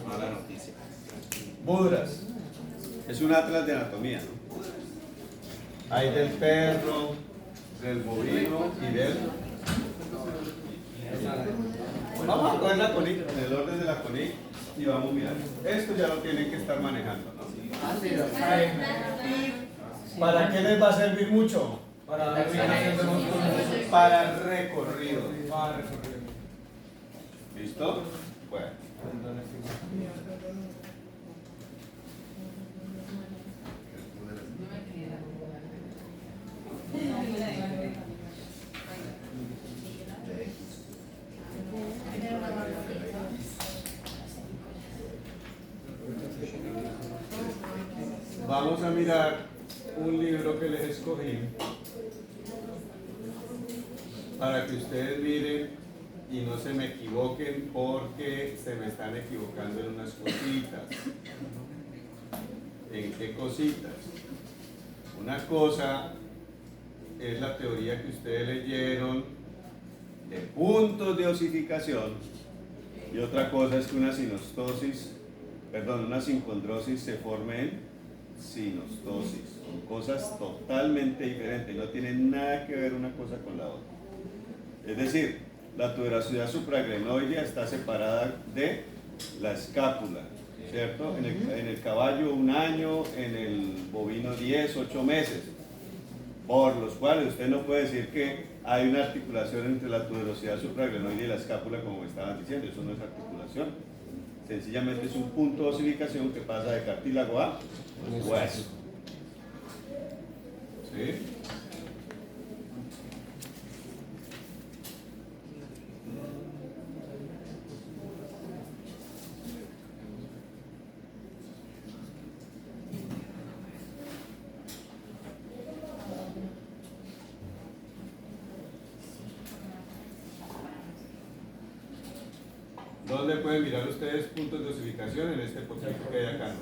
Mala noticia. Mudras. Es un atlas de anatomía, ¿no? Hay del perro, del bovino y del... Vamos a coger la CONIC, en el orden de la CONIC, y vamos a mirar. Esto ya lo tienen que estar manejando, ¿no? ¿Para qué les va a servir mucho? Para recorrido. ¿Listo? Bueno. Vamos a mirar un libro que les escogí para que ustedes miren y no se me equivoquen porque se me están equivocando en unas cositas. ¿En qué cositas? Una cosa es la teoría que ustedes leyeron de puntos de osificación y otra cosa es que una sincondrosis se forme en sinostosis. Son cosas totalmente diferentes, no tienen nada que ver una cosa con la otra. Es decir, la tuberosidad supraglenoidea está separada de la escápula, ¿cierto? En el caballo 1 año, en el bovino 10, 8 meses, por los cuales usted no puede decir que hay una articulación entre la tuberosidad supraglenoidea y la escápula como me estaban diciendo. Eso no es articulación, sencillamente es un punto de osificación que pasa de cartílago a hueso. ¿Sí? ¿Dónde pueden mirar ustedes puntos de osificación? En este poquito que hay acá, ¿no?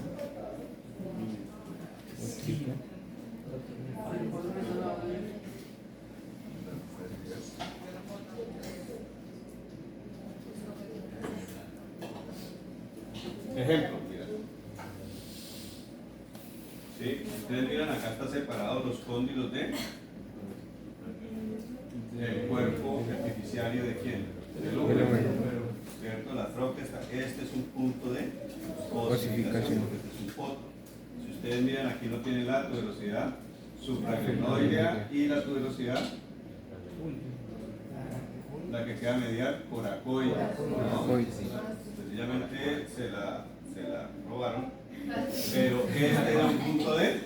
Ejemplo, mira. ¿Sí? Ustedes miran, acá está separados los cóndilos del cuerpo artificiario de quién? Del hombre. ¿Cierto? La troca está. Este es un punto de osificación, porque este es un foto. Si ustedes miran, aquí no tiene la tuberosidad supraglenoidea y la tuberosidad, la que queda medial, coracoide, ¿no? Sencillamente se la robaron, pero este era un punto de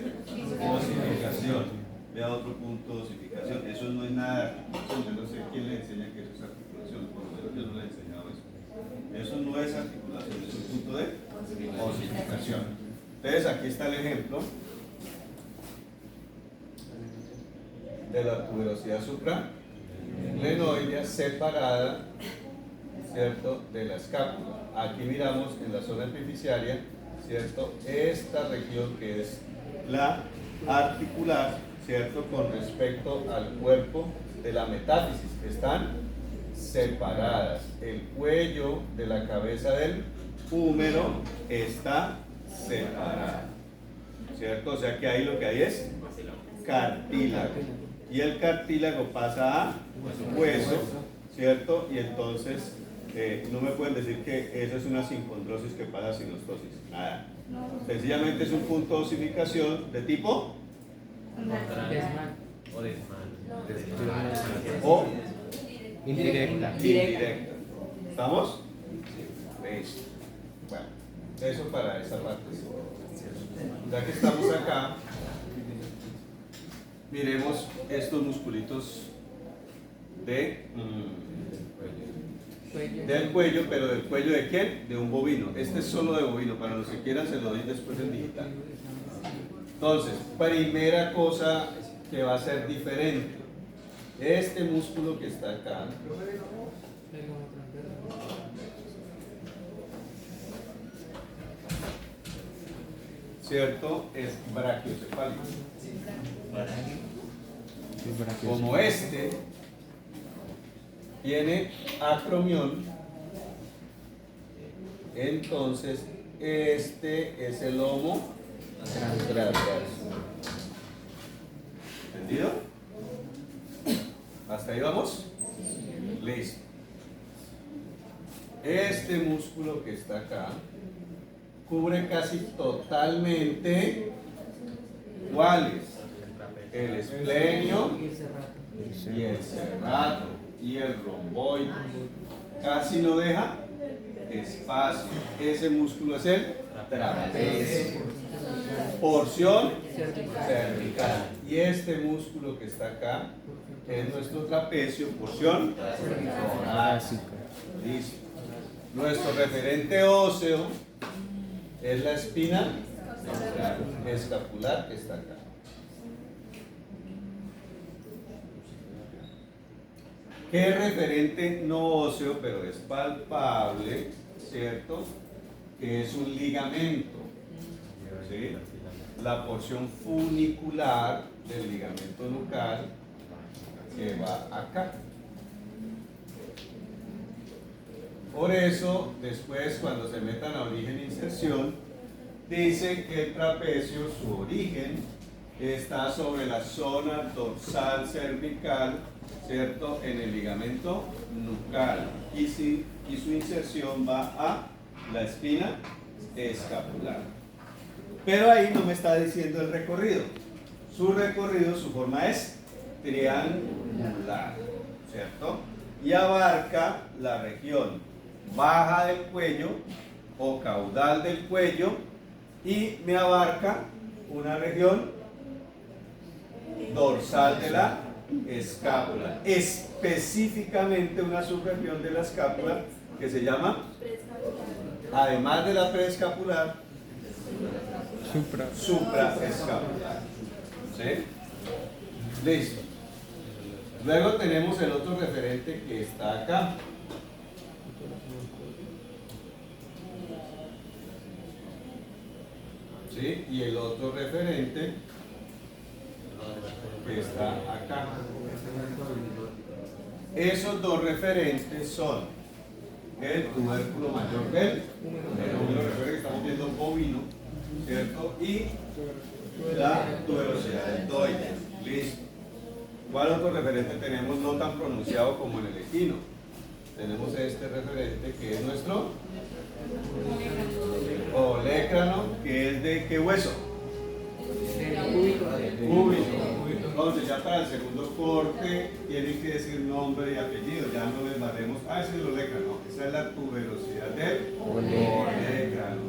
osificación. Vea otro punto de osificación. Eso no es nada de articulación. Yo no sé quién le enseña que eso es articulación, por lo menos yo no le he enseñado eso. Eso no es articulación, es un punto de osificación. Entonces aquí está el ejemplo de la tuberosidad supraglenoidea separada, ¿cierto?, de la escápula. Aquí miramos en la zona epifisiaria, ¿cierto?, esta región que es la articular, ¿cierto?, con respecto al cuerpo de la metáfisis, que están separadas. El cuello de la cabeza del húmero está separado, ¿cierto? O sea que ahí lo que hay es cartílago. Y el cartílago pasa a hueso, ¿cierto? Y entonces no me pueden decir que eso es una sincondrosis que pasa a sinostosis. Nada. Sencillamente es un punto de osificación de tipo o indirecta. ¿Estamos? Listo. Bueno, eso para esa parte. Ya que estamos acá, miremos estos musculitos del cuello, pero ¿del cuello de quién? De un bovino. Este es solo de bovino, para los que quieran se lo doy después en digital. Entonces, primera cosa que va a ser diferente. Este músculo que está acá, ¿cierto? Es brachiocefálico. Como este tiene acromión, Entonces, este es el lomo transverso. ¿Entendido? ¿Hasta ahí vamos? Listo. Este músculo que está acá cubre casi totalmente ¿cuáles? El esplenio y el serrato y el romboide. Casi no deja espacio. Ese músculo es el trapecio. Porción cervical. Y este músculo que está acá es nuestro trapecio, porción torácica. Listo. Nuestro referente óseo es la espina escapular que está acá. ¿Qué referente no óseo, pero es palpable, cierto? Que es un ligamento, ¿sí? La porción funicular del ligamento nucal que va acá. Por eso, después, cuando se metan a origen e inserción, dicen que el trapecio, su origen, está sobre la zona dorsal cervical, ¿cierto? En el ligamento nucal. Y su inserción va a la espina escapular. Pero ahí no me está diciendo el recorrido. Su recorrido, su forma es triangular, ¿cierto? Y abarca la región baja del cuello o caudal del cuello y me abarca una región dorsal de la escápula, específicamente una subregión de la escápula que se llama, además de la preescapular, supraescapular. ¿Sí? Listo. Luego tenemos el otro referente que está acá. ¿Sí? Y el otro referente que está acá. Esos dos referentes son el tubérculo mayor del húmero, recuerden que estamos viendo bovino, ¿cierto? Y la tuberosidad deltoide. Listo. ¿Cuál otro referente tenemos no tan pronunciado como en el equino? Tenemos este referente que es nuestro olecrano, que es de ¿qué hueso? Cúbito. Entonces ya para el segundo corte tienen que decir nombre y apellido, ya no les marremos, ese es el olecrano, esa es la tuberosidad del olecrano.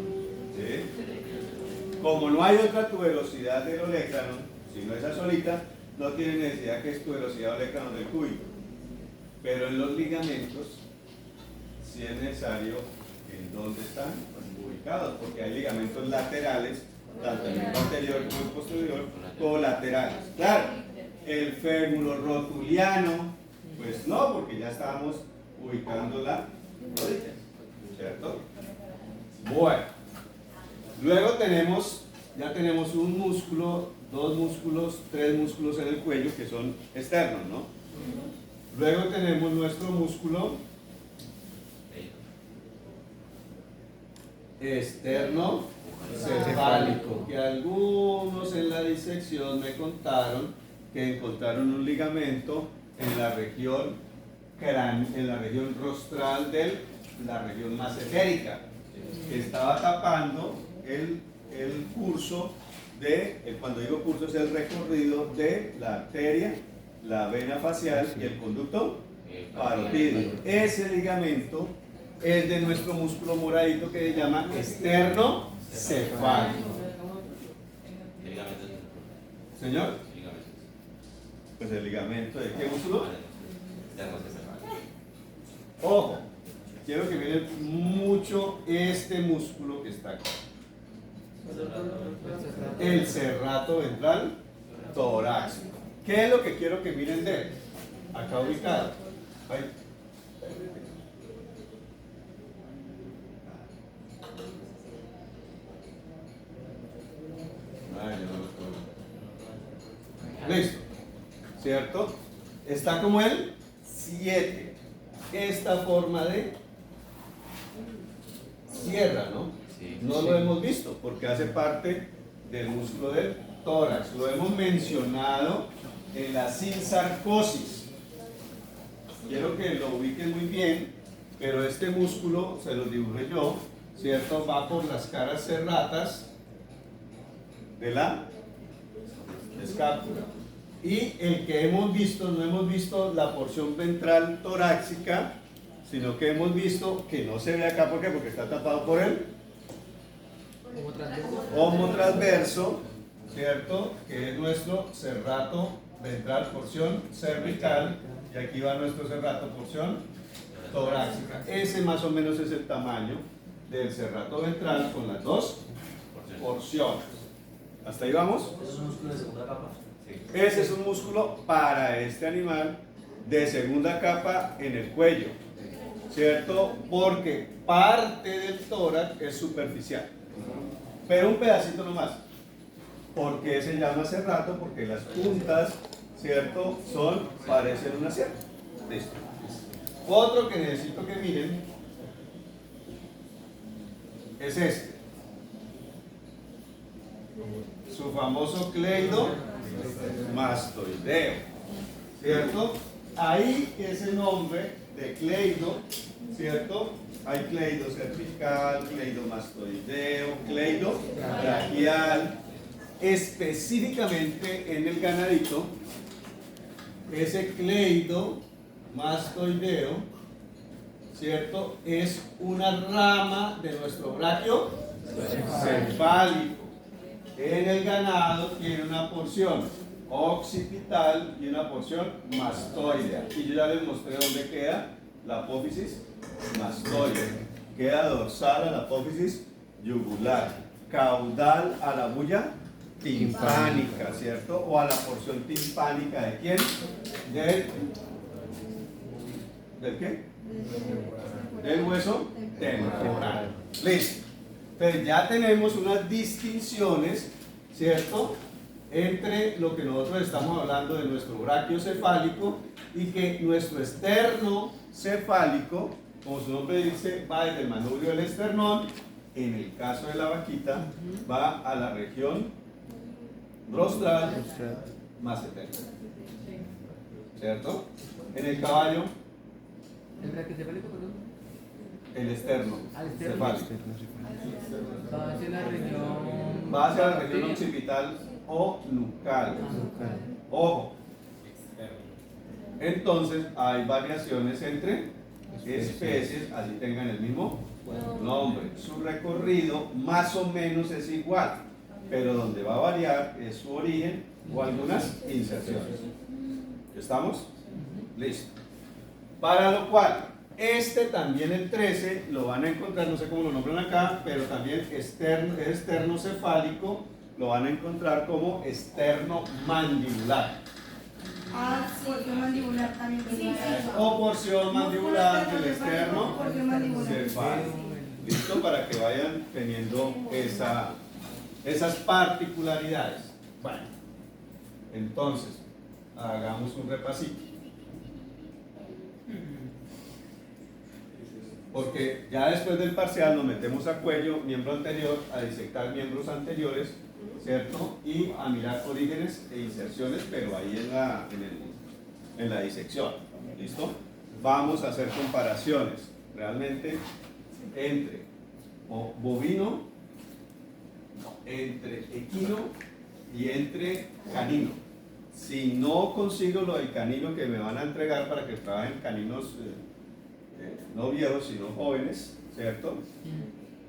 ¿Sí? Como no hay otra tuberosidad del olecrano, sino esa solita, no tiene necesidad que es tuberosidad olecrano del cúbito. Pero en los ligamentos sí es necesario en dónde están ubicados, porque hay ligamentos laterales, tanto en el anterior como el posterior, colaterales. Claro, el fémuro rotuliano, pues no, porque ya estábamos ubicando la rodilla, ¿cierto? Bueno, luego ya tenemos un músculo, dos músculos, tres músculos en el cuello que son externos, ¿no? Luego tenemos nuestro músculo externo cefálico, que algunos en la disección me contaron que encontraron un ligamento en la región rostral de la región mesentérica, que estaba tapando el curso cuando digo curso es el recorrido de la arteria, la vena facial y el conducto parotídeo. Ese ligamento es de nuestro músculo moradito que se llama externo cefálico. ¿Señor? Pues el ligamento de ¿qué músculo? Ojo, quiero que miren mucho este músculo que está acá. El serrato ventral torácico. ¿Qué es lo que quiero que miren de él? Acá ubicado. Ahí. Listo, ¿cierto? Está como el 7. Esta forma de tierra, ¿no? Sí. No lo hemos visto porque hace parte del músculo del tórax. Lo hemos mencionado en la sinsarcosis. Quiero que lo ubiquen muy bien, pero este músculo, se lo dibujé yo, ¿cierto? Va por las caras serratas de la escápula. Y el que hemos visto, no hemos visto la porción ventral torácica, sino que hemos visto que no se ve acá, ¿por qué? Porque está tapado por el homo transverso, ¿cierto? Que es nuestro serrato ventral, porción cervical, y aquí va nuestro serrato, porción torácica. Ese más o menos es el tamaño del serrato ventral con las dos porciones. ¿Hasta ahí vamos? ¿Es un músculo de segunda capa? Sí. Ese es un músculo para este animal de segunda capa en el cuello, ¿cierto? Porque parte del tórax es superficial, pero un pedacito nomás. ¿Por qué se llama serrato? Porque las puntas, ¿cierto? Parecen una sierra. Listo. Otro que necesito que miren es este. Su famoso cleidomastoideo, ¿cierto? Ahí ese nombre de cleido, ¿cierto? Hay cleido cervical, cleidomastoideo, cleido braquial. Específicamente en el ganadito, ese cleidomastoideo, ¿cierto? Es una rama de nuestro braquio cefálico. En el ganado tiene una porción occipital y una porción mastoidea. Y yo ya les mostré dónde queda la apófisis mastoidea. Queda dorsal a la apófisis yugular, caudal a la bulla timpánica, ¿cierto? O a la porción timpánica ¿de quién? ¿Del qué? Del hueso temporal. Listo. Entonces ya tenemos unas distinciones, ¿cierto? Entre lo que nosotros estamos hablando de nuestro braquio cefálico y que nuestro esterno cefálico, como su nombre dice, va desde el manubrio del esternón. En el caso de la vaquita, va a la región rostral macetérica, ¿cierto? En el caballo, ¿El braquiocefálico, perdón? el esterno Al esterno. cefálico. Va hacia la región. Va hacia la región occipital o nucal. Ojo. Entonces hay variaciones entre especies, así tengan el mismo nombre. Su recorrido más o menos es igual, pero donde va a variar es su origen o algunas inserciones. ¿Estamos? Listo. Para lo cual, este también el 13 lo van a encontrar, no sé cómo lo nombran acá, pero también esternocefálico lo van a encontrar como esternomandibular. Ah, sí, porción mandibular también. Sí, O porción mandibular del esterno porción mandibular. cefálico. ¿Listo? Para que vayan teniendo esas particularidades. Bueno, entonces, hagamos un repasito. Porque ya después del parcial nos metemos a cuello, miembro anterior, a disectar miembros anteriores, ¿cierto? Y a mirar orígenes e inserciones, pero ahí en la disección. ¿Listo? Vamos a hacer comparaciones realmente entre bovino, entre equino y entre canino. Si no consigo lo del canino que me van a entregar para que trabajen caninos no viejos sino jóvenes, ¿cierto?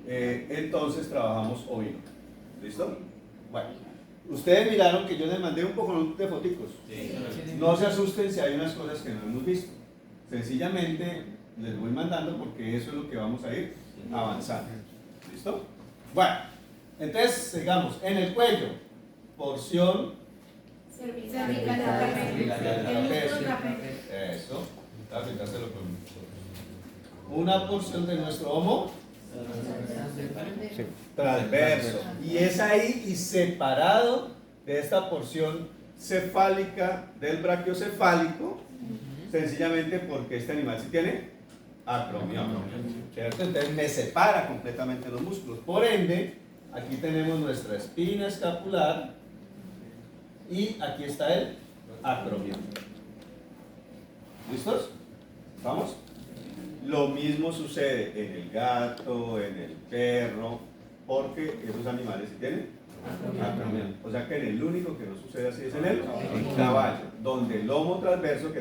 Entonces trabajamos ovino. ¿Listo? Bueno, ustedes miraron que yo les mandé un poco de foticos. No se asusten si hay unas cosas que no hemos visto. Sencillamente les voy mandando porque eso es lo que vamos a ir avanzando. ¿Listo? Bueno, entonces sigamos. En el cuello, porción Cervical trapézio. El músculo trapézio. eso. Una porción de nuestro homo transverso. Y es ahí y separado de esta porción cefálica del braquiocefálico, sencillamente porque este animal sí tiene acromión, ¿cierto? Entonces me separa completamente los músculos. Por ende, aquí tenemos nuestra espina escapular y aquí está el acromión. ¿Listos? ¿Vamos? Lo mismo sucede en el gato, en el perro, porque esos animales sí tienen acromión. O sea que en el único que no sucede así es en el caballo, donde el lomo transverso,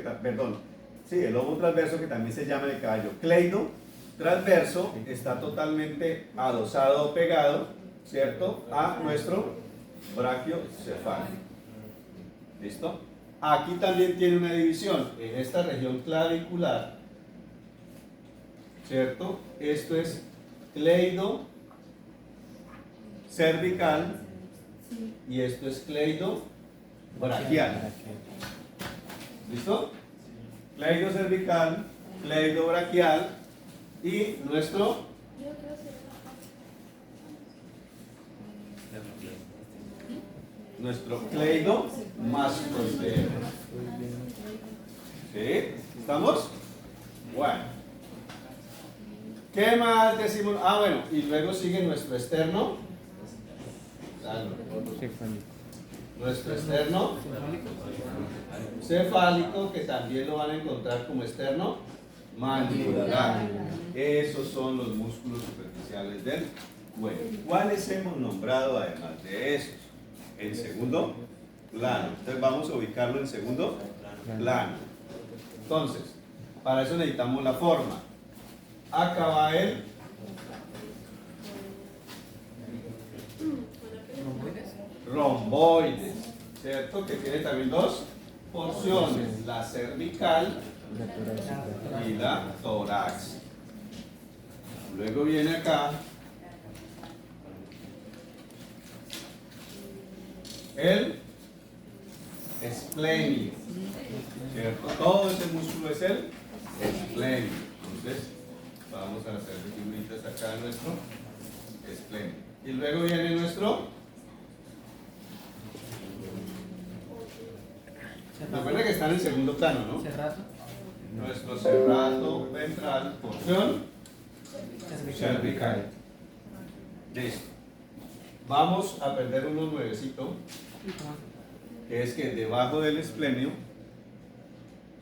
el lomo transverso, que también se llama en el caballo cleido transverso, está totalmente adosado o pegado, ¿cierto?, a nuestro brachiocefálico. ¿Listo? Aquí también tiene una división en esta región clavicular, ¿cierto? Esto es cleido cervical y esto es cleido brachial. ¿Listo? Cleido cervical, cleido brachial y nuestro cleido mascoideo. ¿Sí? ¿Estamos? Bueno. ¿Qué más decimos? Ah, bueno, y luego sigue nuestro externo. Nuestro externo cefálico, que también lo van a encontrar como externo mandibular. Esos son los músculos superficiales del cuello. ¿Cuáles hemos nombrado además de esos? En segundo plano. Entonces vamos a ubicarlo en segundo plano. Entonces, para eso necesitamos la forma. Acá va el romboides, ¿cierto? Que tiene también dos porciones, la cervical y la torácica. Luego viene acá el esplenio, ¿cierto? Todo ese músculo es el esplenio. Entonces, vamos a hacer figuritas acá en nuestro esplenio. Y luego viene nuestro. Recuerda que están en segundo plano, ¿no? Cerrato. Nuestro cerrato ventral, porción cervical. Listo. Vamos a aprender uno nuevecito, que es que debajo del esplenio,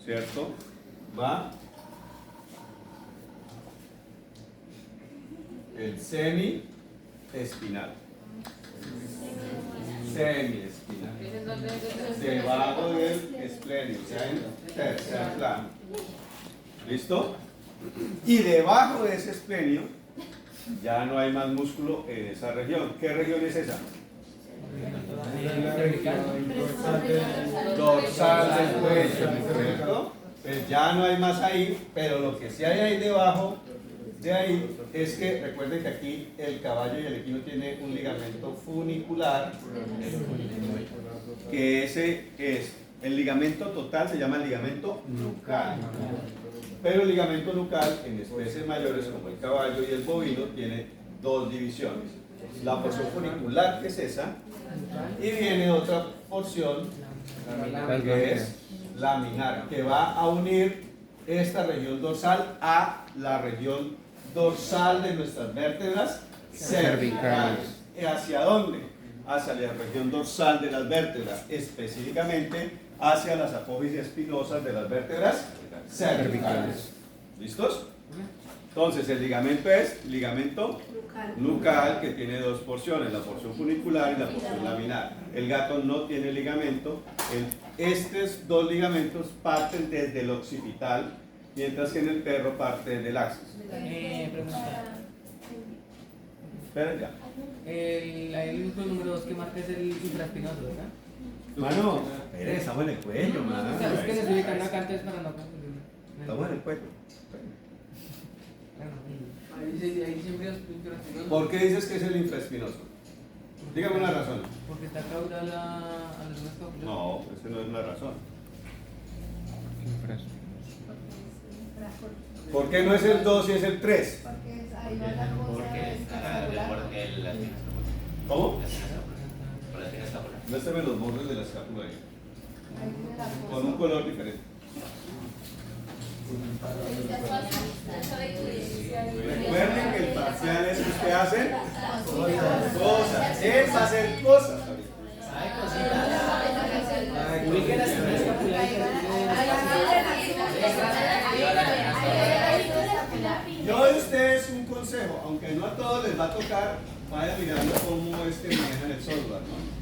¿cierto?, va el semi-espinal. Semi-espinal. Debajo del esplenio, o sea, en tercer plano. ¿Listo? Y debajo de ese esplenio ya no hay más músculo en esa región. ¿Qué región es esa? Dorsal del cuello, ¿cierto? Pues ya no hay más ahí, pero lo que sí hay ahí debajo de ahí es que recuerden que aquí el caballo y el equino tienen un ligamento funicular, que ese es el ligamento total, se llama el ligamento nucal. Pero el ligamento nucal en especies mayores como el caballo y el bovino tiene dos divisiones: la porción funicular, que es esa, y viene otra porción que es laminar, que va a unir esta región dorsal a la región dorsal de nuestras vértebras cervicales. ¿Hacia dónde? Hacia la región dorsal de las vértebras, específicamente hacia las apófisis espinosas de las vértebras cervicales. ¿Listos? Entonces el ligamento es ligamento nucal, que tiene dos porciones, la porción funicular y la porción laminar. El gato no tiene ligamento. Estos dos ligamentos parten desde el occipital, mientras que en el perro parte desde el axis. Pregunta. Espera ya. El músculo número 2 que marca es el infraespinoso, ¿verdad? Mano, estamos en el cuello, mano. O sea, es que se ubican acá antes para no confundirme. Estamos en el cuello. Ahí siempre es infraespinoso. ¿Por qué dices que es el infraespinoso? Dígame una razón. Porque está caudal a los demás caudales. No, esa no es una razón. ¿Por qué no es el 2 y es el 3? Porque ahí va la cosa. ¿Cómo? Muéstrame los bordes de la escápula ahí. Con un color diferente. Recuerden que el parcial es que usted hace cosas. Él va a hacer cosas. Ubique las primeras escapulares. Yo de ustedes un consejo, aunque no a todos les va a tocar, vaya mirando cómo es que manejan el software, ¿no?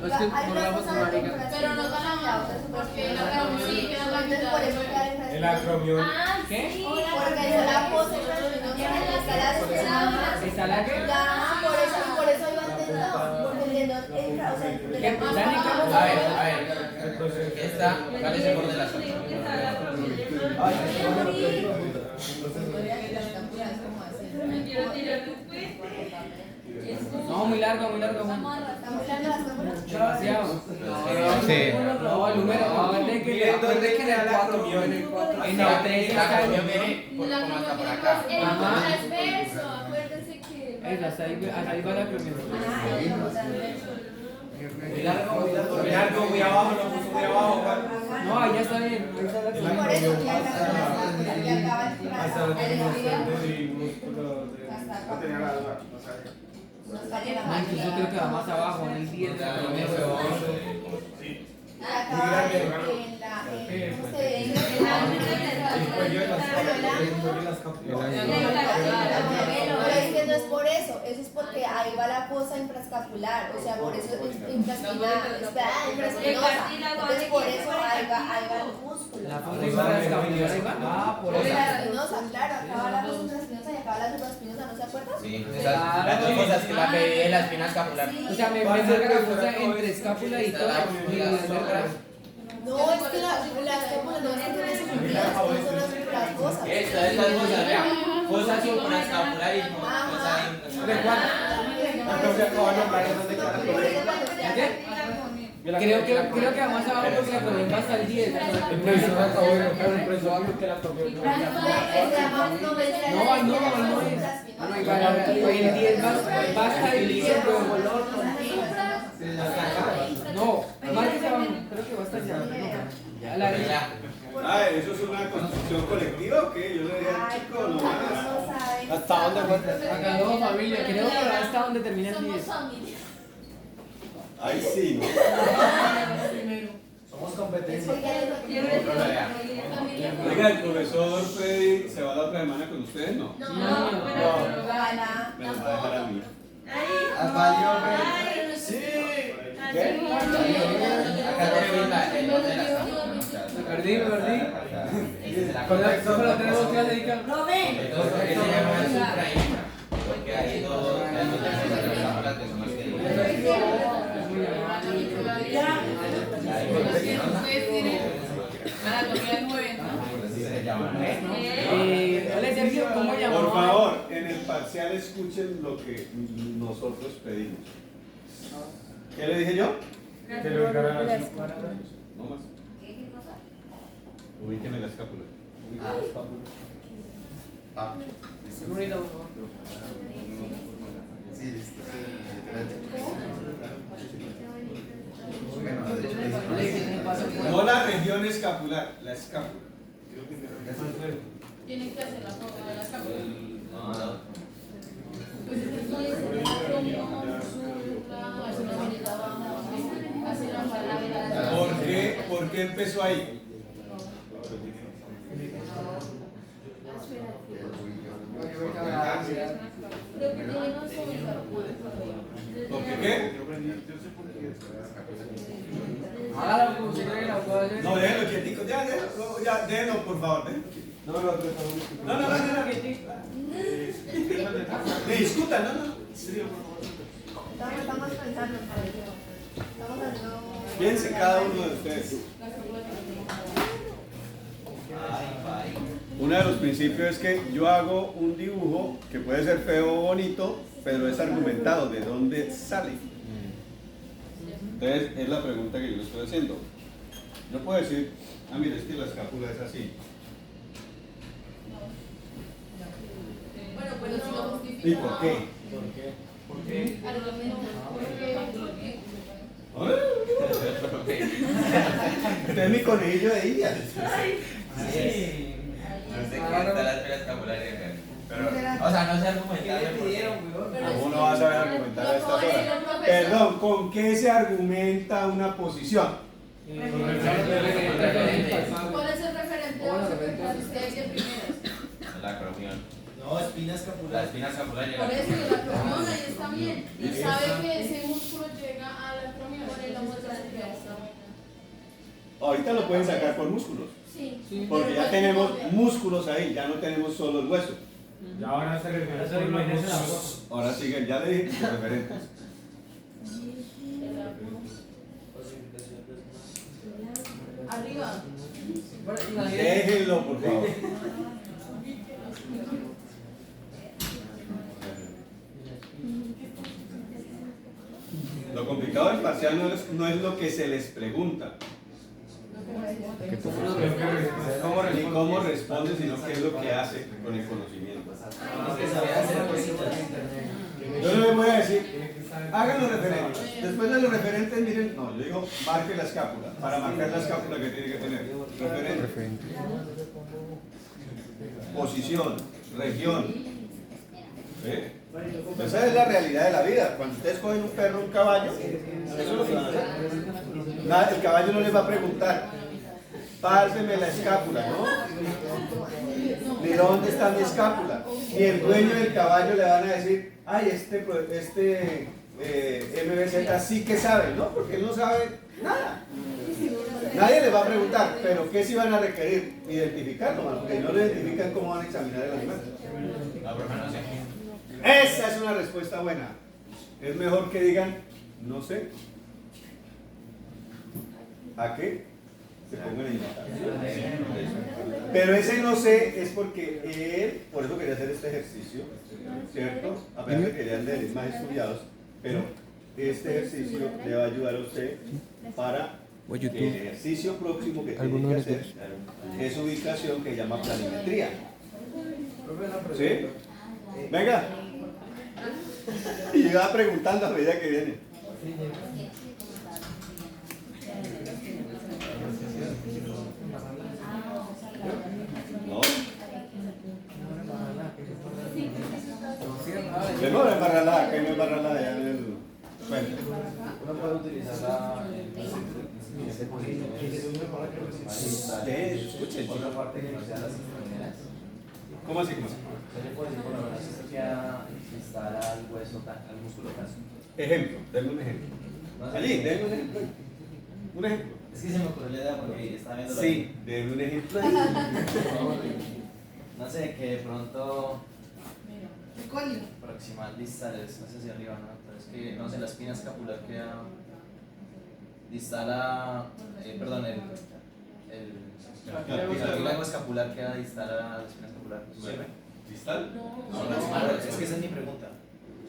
Pero no ganan la otra, porque por eso El acromión. ¿Qué? porque es la pose, ¿Está la que? por eso iba a entender, porque el dedo entra, o sea, Dani, ¿cómo? A ver. Esta, ¿cuál es el borde de la sola? No, muy largo, muy largo. Demasiado. Sí. No, el número, acuérdate que ¿Dónde queda la acromión? en el 3 La está acromión viene como hasta por acá. Esa, hasta ahí va la acromión. Muy largo, muy abajo, lo puso muy abajo. No, ahí ya está bien. Ahí está la acromión. por eso que acaba Y músculo de... No tenía la duda, no sabía. No, incluso creo que va más abajo, en el 10. Pero es que no es por eso es porque ahí va la fosa infraescapular, o sea, por eso es infraespinosa. Entonces por eso ahí va el músculo. La fosa infraescapular, ahí va. Ah, por eso. Infraespinosa, claro, acaba la fosa infraespinosa y acaba la supraespinosa, ¿no se acuerdan? Sí, las dos cosas que la PI es la espina escapular. O sea, me marca la fosa entre escápula y todo. Y las vértebras. No, es que la escápula no es que tiene cirugías, no son las cosas. Estas cosas, vea. Fosa supraescapular y fosa Creo que va más abajo porque la acromión va hasta el 10. El profesor acabó de notar un profesor que la acromión no No, ahí no es. Ahí el 10 va hasta el 10. No, márquese abajo. Creo que va hasta allá. Ya la derecha. ¿Eso es una construcción colectiva o qué? Yo le dije al chico, no más. ¿Hasta dónde fue? Acá no, familia. Creo que va hasta donde termina el 10. Ahí sí, ¿no? Somos competencia. Oiga, el profesor Freddy se va la otra semana con ustedes, ¿no? Ojalá. Me lo va a dejar a mí. Sí. Acá te el borde de la Me perdí. Con la tenemos que dedicar. Entonces, se llama supraína. Porque hay dos escapulas que son más que Hola Sergio, ¿cómo llamó? Por favor, en el parcial escuchen lo que nosotros pedimos. ¿Qué le dije yo? Que los ganan las No más. Ubíquenme la escápula. No la región escapular, la escápula. Tienen que hacer la forma de la escápula. ¿Por qué empezó ahí? ¿Por qué qué? Hágalo como si no lo puedo hacer. No, déjenlo quietico, ya, déjenlo por favor, No. Me discutan, no. Estamos pensando, estamos haciendo... Piense cada uno de ustedes. Uno de los principios es que yo hago un dibujo que puede ser feo o bonito, pero es argumentado de dónde sale. Entonces, es la pregunta que yo le estoy haciendo. Yo puedo decir, mire, es que la escápula es así. Pero bueno, si lo justifica. ¿Y por qué? Este es mi conejillo de Indias. Sí. No sé qué está la espina escapular. Pero, o sea, no sé argumentarlo porque... ¿Cómo no vas a ver argumentar a estas horas? Perdón, ¿con qué se argumenta una posición? ¿Cuál es el referente a la asistencia primeras? La acromión. No, espina La escapular. espina escapular llega. Por eso la acromión ahí está bien. Y sabe que ese músculo llega a la acromión por el hombro trasero. Ahorita lo pueden sacar por músculos, Sí. porque ya tenemos músculos ahí, ya no tenemos solo el hueso. Y ahora se refiere a los músculos. Ahora siguen, ya le dije sus referentes. Arriba. Déjenlo, por favor. Lo complicado del parcial no es lo que se les pregunta, ni cómo responde, sino qué es lo que hace con el conocimiento. Yo no les voy a decir, hagan los referentes. Después de los referentes, miren, no, yo digo, marque la escápula. Para marcar la escápula que tiene que tener. Referente. Posición, región. ¿Sí? Esa es la realidad de la vida. Cuando ustedes cogen un perro o un caballo, eso es lo que van a hacer. Nada, el caballo no les va a preguntar, páseme la escápula, ¿no? Ni dónde está mi escápula. Ni el dueño del caballo le van a decir, ay, este MBZ sí que sabe, ¿no? Porque él no sabe nada. Nadie les va a preguntar, pero ¿qué sí van a requerir? Identificarlo, porque no lo identifican, ¿cómo van a examinar el animal? No, profe, no sé. Esa es una respuesta buena. Es mejor que digan, no sé. ¿A qué? Se pongan a inventar. Pero ese no sé es porque él, por eso quería hacer este ejercicio, ¿cierto? A pesar de que querían leer más estudiados, pero este ejercicio le va a ayudar a usted para el ejercicio próximo que tiene que hacer, es ubicación que llama planimetría. ¿Sí? Venga. Y va preguntando a medida que viene. No. Demora embarrarla, que no embarrarla ya en el. Bueno. Uno puede utilizar la. Escuchen. Otra parte que no sea las extremidades. ¿Cómo así? ¿Cómo así? Se le puede decir por lo menos esto que instala al hueso, al músculo taso. Ejemplo, denme un ejemplo. Allí, denme un ejemplo. Un ejemplo. Es que se me ocurrió la idea porque estaba viendo la. Sí, denme un ejemplo. No sé, que de pronto. Coño. Proximal distales, no sé si arriba, ¿no? Pero es que, no sé, la espina escapular queda. Distala. Perdón, el cartílago escapular queda distal a la espina escapular. ¿Sirve? ¿Distal? No, es que esa es mi pregunta.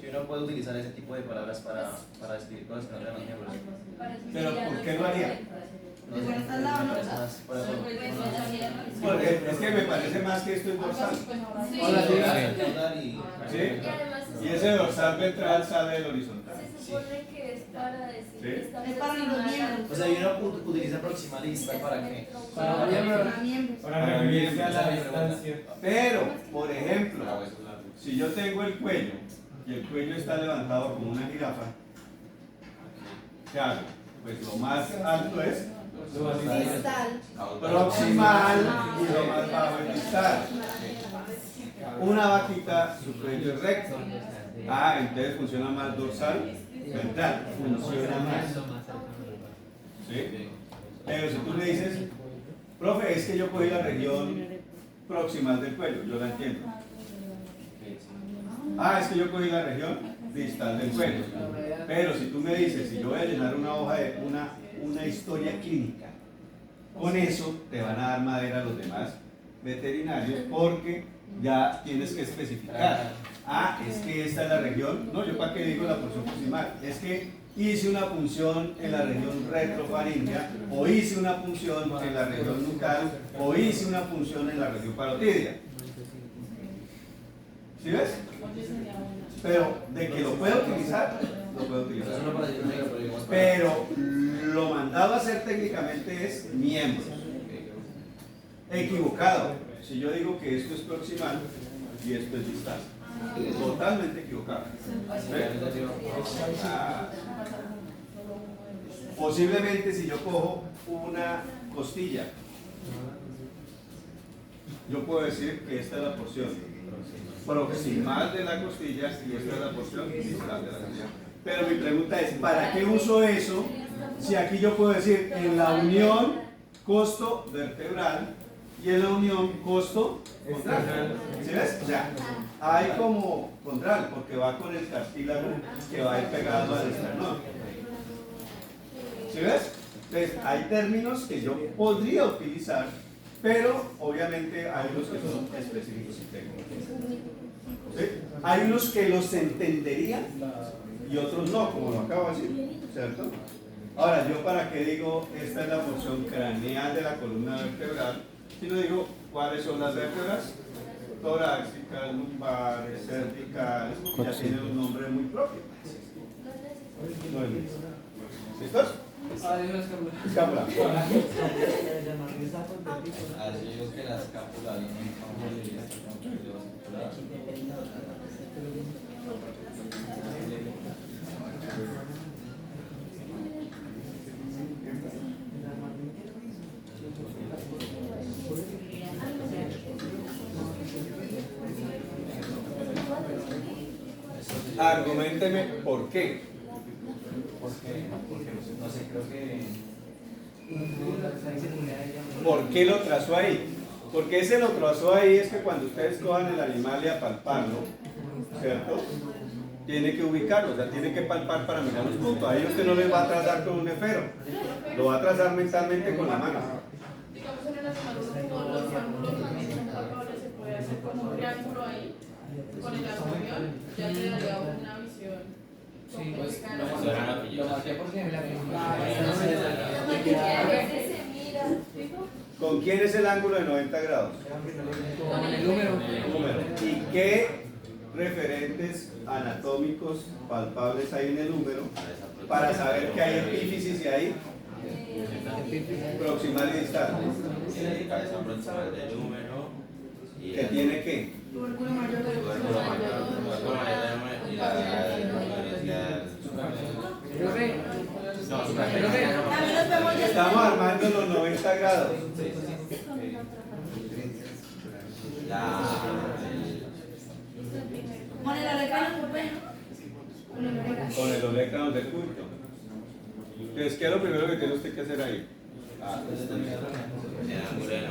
Si uno puede utilizar ese tipo de palabras para describir cosas que no sean los miembros. Pero ¿por qué lo haría? No sé, me parece más por eso. Porque es que me parece más que esto es dorsal. ¿Sí? Y ese dorsal ventral sale del horizontal. Se supone que es para decir Sí. que está Es para los miembros. O sea, y uno utiliza proximal y distal para qué. Para miembros. Para referirse a la distancia. Pero, por ejemplo, si yo tengo el cuello y el cuello está levantado como una jirafa, ¿qué hago? Pues lo más alto es Distal. proximal y lo más bajo es distal. Una vaquita, su cuello es recto. Ah, entonces funciona más dorsal, ventral, funciona más. ¿Sí? Pero si tú me dices, profe, es que yo cogí la región proximal del cuello, yo la entiendo. Ah, es que yo cogí la región distal del cuello. Pero si tú me dices, si yo voy a llenar una hoja de una historia clínica, con eso te van a dar madera a los demás veterinarios porque ya tienes que especificar. Ah, es que esta es la región. No, yo para qué digo la porción proximal. Es que hice una punción en la región retrofaringea, o hice una punción en la región nucal, o hice una punción en la región parotidia. ¿Sí ves? Pero de que lo puedo utilizar, lo puedo Eso utilizar. no para decir negro, pero digamos para... Pero lo mandado a hacer técnicamente es miembros. Equivocado. Si yo digo que esto es proximal y esto es distal. Totalmente equivocado. Ah. Posiblemente si yo cojo una costilla, yo puedo decir que esta es la porción proximal de la costilla y esta es la porción distal de la costilla. Pero mi pregunta es, ¿para qué uso eso si aquí yo puedo decir en la unión costo vertebral y en la unión costo contral? ¿Sí ves? O sea, hay como contral porque va con el cartílago que va a ir pegado al esternón. ¿Sí ves? Entonces, hay términos que yo podría utilizar, pero obviamente hay unos que son específicos y técnicos. ¿Sí? Hay unos que los entendería y otros no, como lo acabo de decir, ¿cierto? Ahora, yo para qué digo, esta es la porción craneal de la columna vertebral, si no digo cuáles son las vértebras, torácicas, lumbares, cervicales, ya tienen un nombre muy propio. No es listo. ¿Listos? Escápula. Así digo que la escápula viene con el Argumenteme por qué. Porque no sé, creo que... ¿Por qué lo trazó ahí? Porque ese lo trazó ahí es que cuando ustedes cojan el animal y a palparlo, ¿cierto? Tiene que ubicarlo, o sea, tiene que palpar para mirar los puntos. Ahí usted no les va a trazar con un esfero, lo va a trazar mentalmente con la mano. Digamos en el animal uno como los ángulos también son palpables, se puede hacer como un triángulo ahí con el acordeón, ya le daría una visión. Sí, pues lo marqué porque la A veces se mira. ¿Con quién es el ángulo de 90 grados? con el número. Número. ¿Y qué referentes anatómicos palpables hay en el número para saber que hay epífisis y hay proximal y distal? Tiene la cabeza proximal del número y ¿Que tiene qué? Tubérculo mayor del tubérculo mayor del número y la Profe, no, suprarrenal. También nos vemos ya. Estamos armando los 90 grados. Con el orecano, pues. Con el olecrano del culto. Entonces, ¿qué es lo primero que tiene usted que hacer ahí?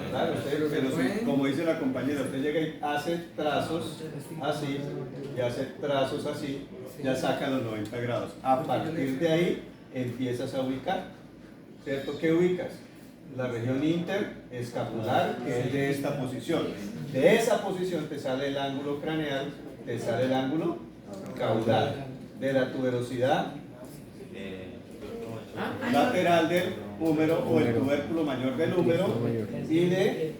Claro, usted, como dice la compañera, usted llega y hace trazos así, y hace trazos así, ya saca los 90 grados. A partir de ahí empiezas a ubicar, ¿cierto? ¿Qué ubicas? La región interescapular, que es de esta posición. De esa posición te sale el ángulo craneal, te sale el ángulo caudal. De la tuberosidad lateral del húmero o el tubérculo mayor del húmero y de...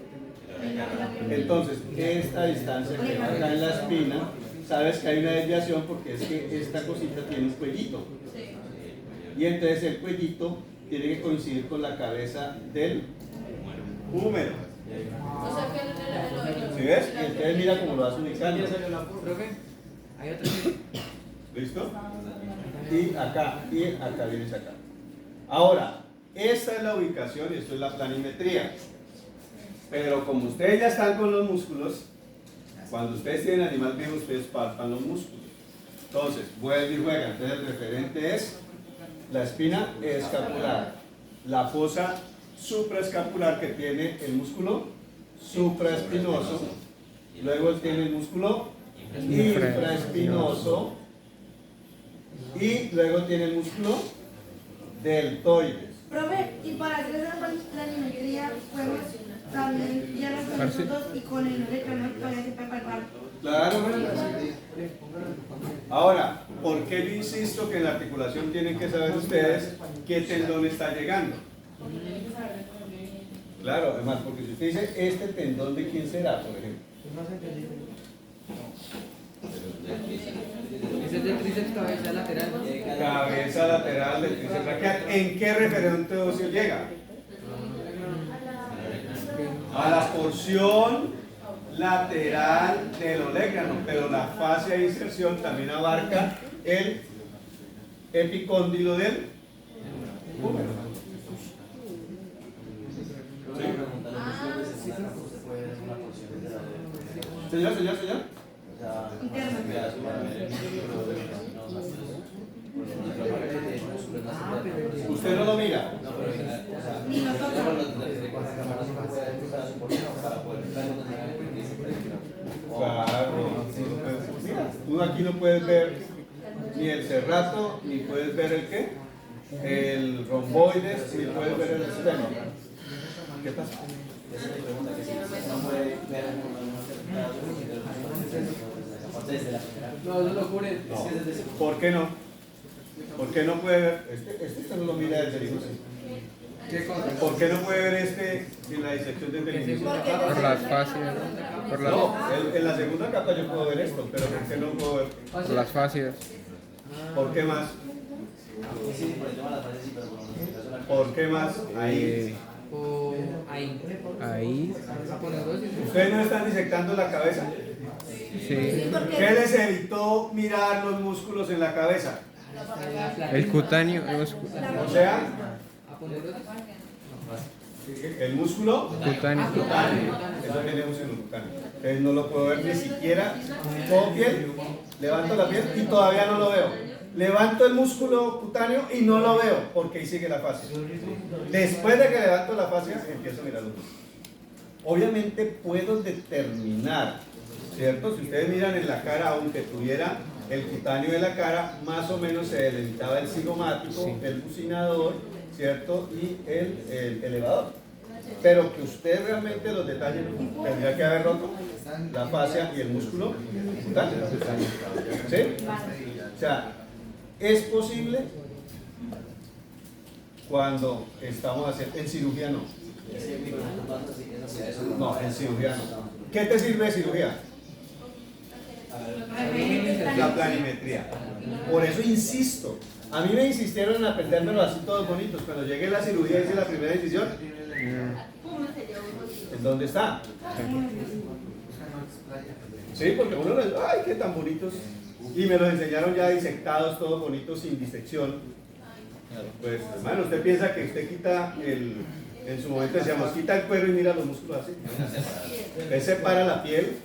Entonces, esta distancia que va acá en la espina, sabes que hay una desviación porque es que esta cosita tiene un cuellito. Y entonces el cuellito tiene que coincidir con la cabeza del húmero. O sea que el ¿Sí ves? Y entonces mira cómo lo vas ubicando. profe, hay otro. ¿Listo? Y acá vienes acá. Ahora, esta es la ubicación y esto es la planimetría. Pero como ustedes ya están con los músculos, cuando ustedes tienen animal vivo, ustedes palpan los músculos. Entonces, vuelve y juega. Entonces el referente es la espina escapular, la fosa supraescapular que tiene el músculo supraespinoso, luego tiene el músculo infraespinoso y luego tiene el músculo deltoides. Profe, y para hacer esa planimetría, podemos también ya las nosotros y con el olecrano todavía se puede palpar. Claro, ahora, ¿por qué yo insisto que en la articulación tienen que saber ustedes qué tendón está llegando? Claro, además, porque si usted dice, ¿este tendón de quién será, por ejemplo? tríceps cabeza lateral. Cabeza lateral del tríceps braquial. ¿En qué referente óseo llega? A la porción lateral del olecrano, pero la fascia de inserción también abarca el epicóndilo del húmero. Señor. ¿Usted no lo mira? Ni nosotros. Claro. Mira, tú aquí no puedes ver ni el serrato, ni puedes ver el qué, el romboides, ni puedes ver el esteno. ¿Qué pasa? No, no lo cubre. No. ¿Por qué no? ¿Por qué no puede ver? Este no lo mira desde el inicio. ¿Qué cosa? ¿Por qué no puede ver este en la disección desde el inicio? Por las fascias. Por las, No, en la segunda capa yo puedo ver esto, pero ¿por qué no puedo ver? por las fascias. ¿Por qué más? ¿Por qué más? Ahí. O ahí. Ahí. ¿Ustedes no están disectando la cabeza? Sí. ¿Qué les evitó mirar los músculos en la cabeza? El cutáneo. O sea, el músculo Cutáneo. cutáneo. Eso tenemos en el cutáneo. Entonces no lo puedo ver ni siquiera con piel. Levanto la piel y todavía no lo veo. Levanto el músculo cutáneo y no lo veo porque ahí sigue la fascia. Después de que levanto la fascia, empiezo a mirar los músculos. Obviamente puedo determinar, ¿cierto? Si ustedes miran en la cara, aunque tuviera el cutáneo de la cara, más o menos se delimitaba el cigomático, el bucinador, ¿cierto? Y el elevador. Pero que usted realmente los detalles tendría que haber roto la fascia y el músculo cutáneo. ¿Sí? O sea, es posible cuando estamos haciendo, en cirugía no. No, en cirugía no. ¿Qué te sirve de cirugía? La planimetría. Por eso insisto. A mí me insistieron en aprendérmelo así todos bonitos. Cuando llegué a la cirugía hice la primera incisión. ¿En dónde está? Sí, porque uno les ¡ay, qué tan bonitos! Y me los enseñaron ya disectados, todos bonitos, sin disección. Pues, hermano, usted piensa que usted quita en su momento decíamos, quita el cuero y mira los músculos así. Usted separa la piel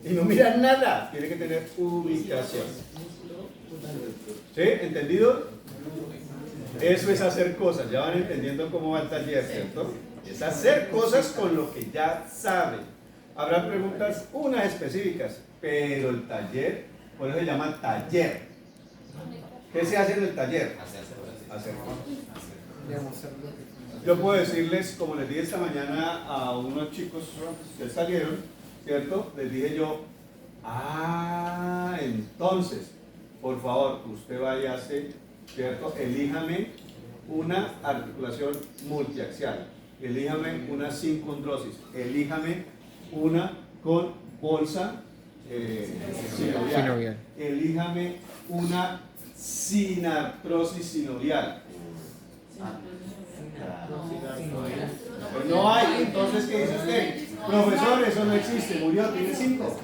y no mira nada. Tiene que tener ubicación. ¿Sí? ¿Entendido? Eso es hacer cosas. Ya van entendiendo cómo va el taller, ¿cierto? Es hacer cosas con lo que ya saben. Habrá preguntas, unas específicas, pero el taller, por eso se llama taller. ¿Qué se hace en el taller? Hacer cosas. Yo puedo decirles, como les dije esta mañana a unos chicos que salieron, ¿cierto? Les dije yo, entonces, por favor, usted vaya a hacer, ¿cierto? Elíjame una articulación multiaxial, elíjame una sin condrosis, elíjame una con bolsa sinovial, elíjame una sin artrosis sinovial. Pues no hay, entonces ¿qué dice usted? Profesor, eso no existe, murió, tiene 5.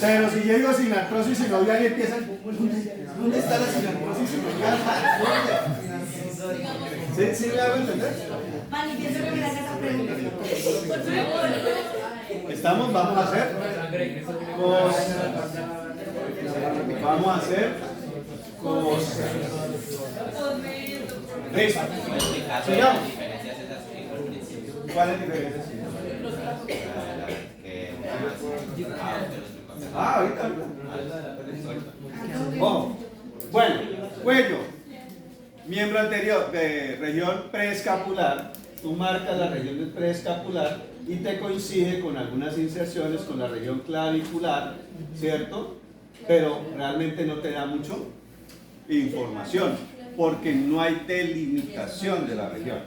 Pero si yo digo sin artrosis sinovial y empiezan, ¿dónde está la sin artrosis sinovial? ¿Sí me hago entender? Estamos, vamos a hacer cosas. Listo. Sigamos. ¿Cuál es la diferencia? Ahorita. Ojo. Bueno, cuello. Miembro anterior de región preescapular. Tú marcas la región del preescapular y te coincide con algunas inserciones con la región clavicular, ¿cierto? Pero realmente no te da mucho información, porque no hay delimitación de la región,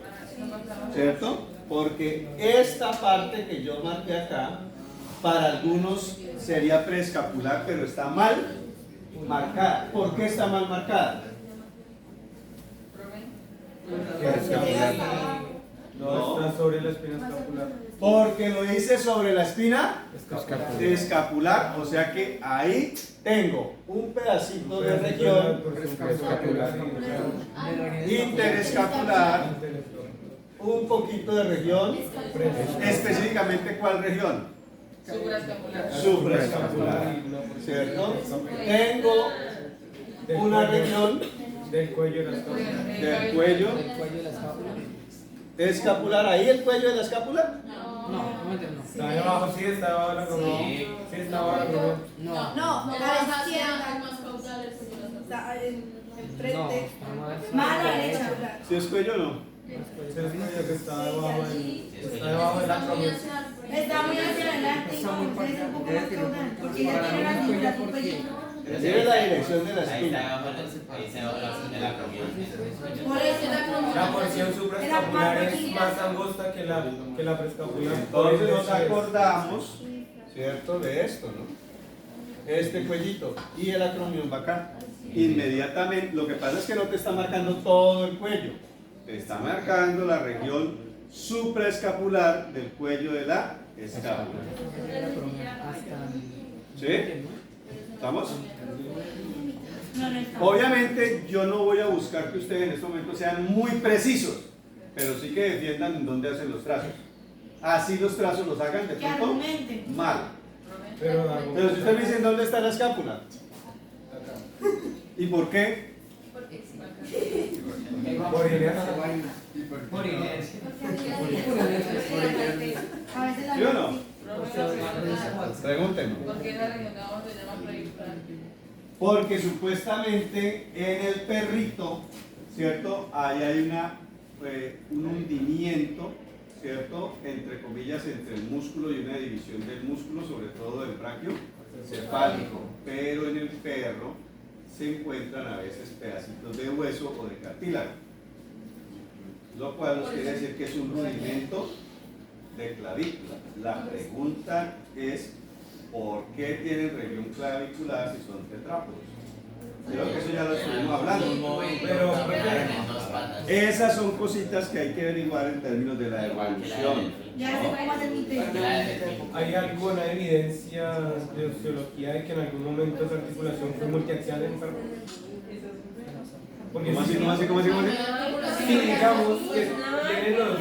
¿cierto? Porque esta parte que yo marqué acá para algunos sería preescapular, pero está mal marcada. ¿Por qué está mal marcada? No, está sobre la espina escapular. Porque lo hice sobre la espina escapular, o sea que ahí tengo un pedacito de región interescapular, un poquito de región, específicamente ¿cuál región? Supraescapular, ¿cierto? Tengo una región Del cuello de la escápula. del cuello escapular, ahí el cuello de la escápula. Está debajo, sí, está debajo de la columna. Sí, está debajo de la columna. No, No, a la baja izquierda. más caudal el segundo. Está en frente. Más a la derecha. Si es cuello o no. Sí, es cuello que está debajo de la columna. Está muy hacia adelante, entonces es un poco más caudal. Porque ya tiene la cintura un poquito. Tiene la dirección de la Ahí espina. está abajo, ahí se abajo de la acromión. Por eso La porción supraescapular es más angosta que la preescapular. Entonces nos acordamos, ¿cierto? De esto, ¿no? Este cuellito y el acromión va acá. Inmediatamente, lo que pasa es que no te está marcando todo el cuello, te está marcando la región supraescapular del cuello de la escápula. ¿Sí? ¿Estamos? Obviamente yo no voy a buscar que ustedes en este momento sean muy precisos, pero sí que defiendan en dónde hacen los trazos. Así los trazos los hagan de que pronto argumenten. mal. Pero Pero si ustedes me dicen dónde está la escápula, ¿y por qué? por inercia. Por inercia. A veces la ¿Sí o no? Pregúntenme. ¿Por qué esa región de abajo se llama clavícula? Porque supuestamente en el perrito, ¿cierto? Ahí hay un hundimiento, ¿cierto? Entre comillas, entre el músculo y una división del músculo, sobre todo del braquio cefálico. Pero en el perro se encuentran a veces pedacitos de hueso o de cartílago, lo cual nos quiere decir que es un rudimento de clavícula. La pregunta es, ¿por qué tienen región clavicular si son tetrápodos? Creo que eso ya lo estuvimos hablando. Pero Esas son cositas que hay que averiguar en términos de la evolución. Ya sé cómo hacer mi tesis. ¿hay alguna evidencia de osteología de que en algún momento esa articulación fue multiaxial en el perro? Porque ¿Cómo así? si- ¿Cómo así? ¿Cómo así? ¿Cómo así? si digamos que tienen los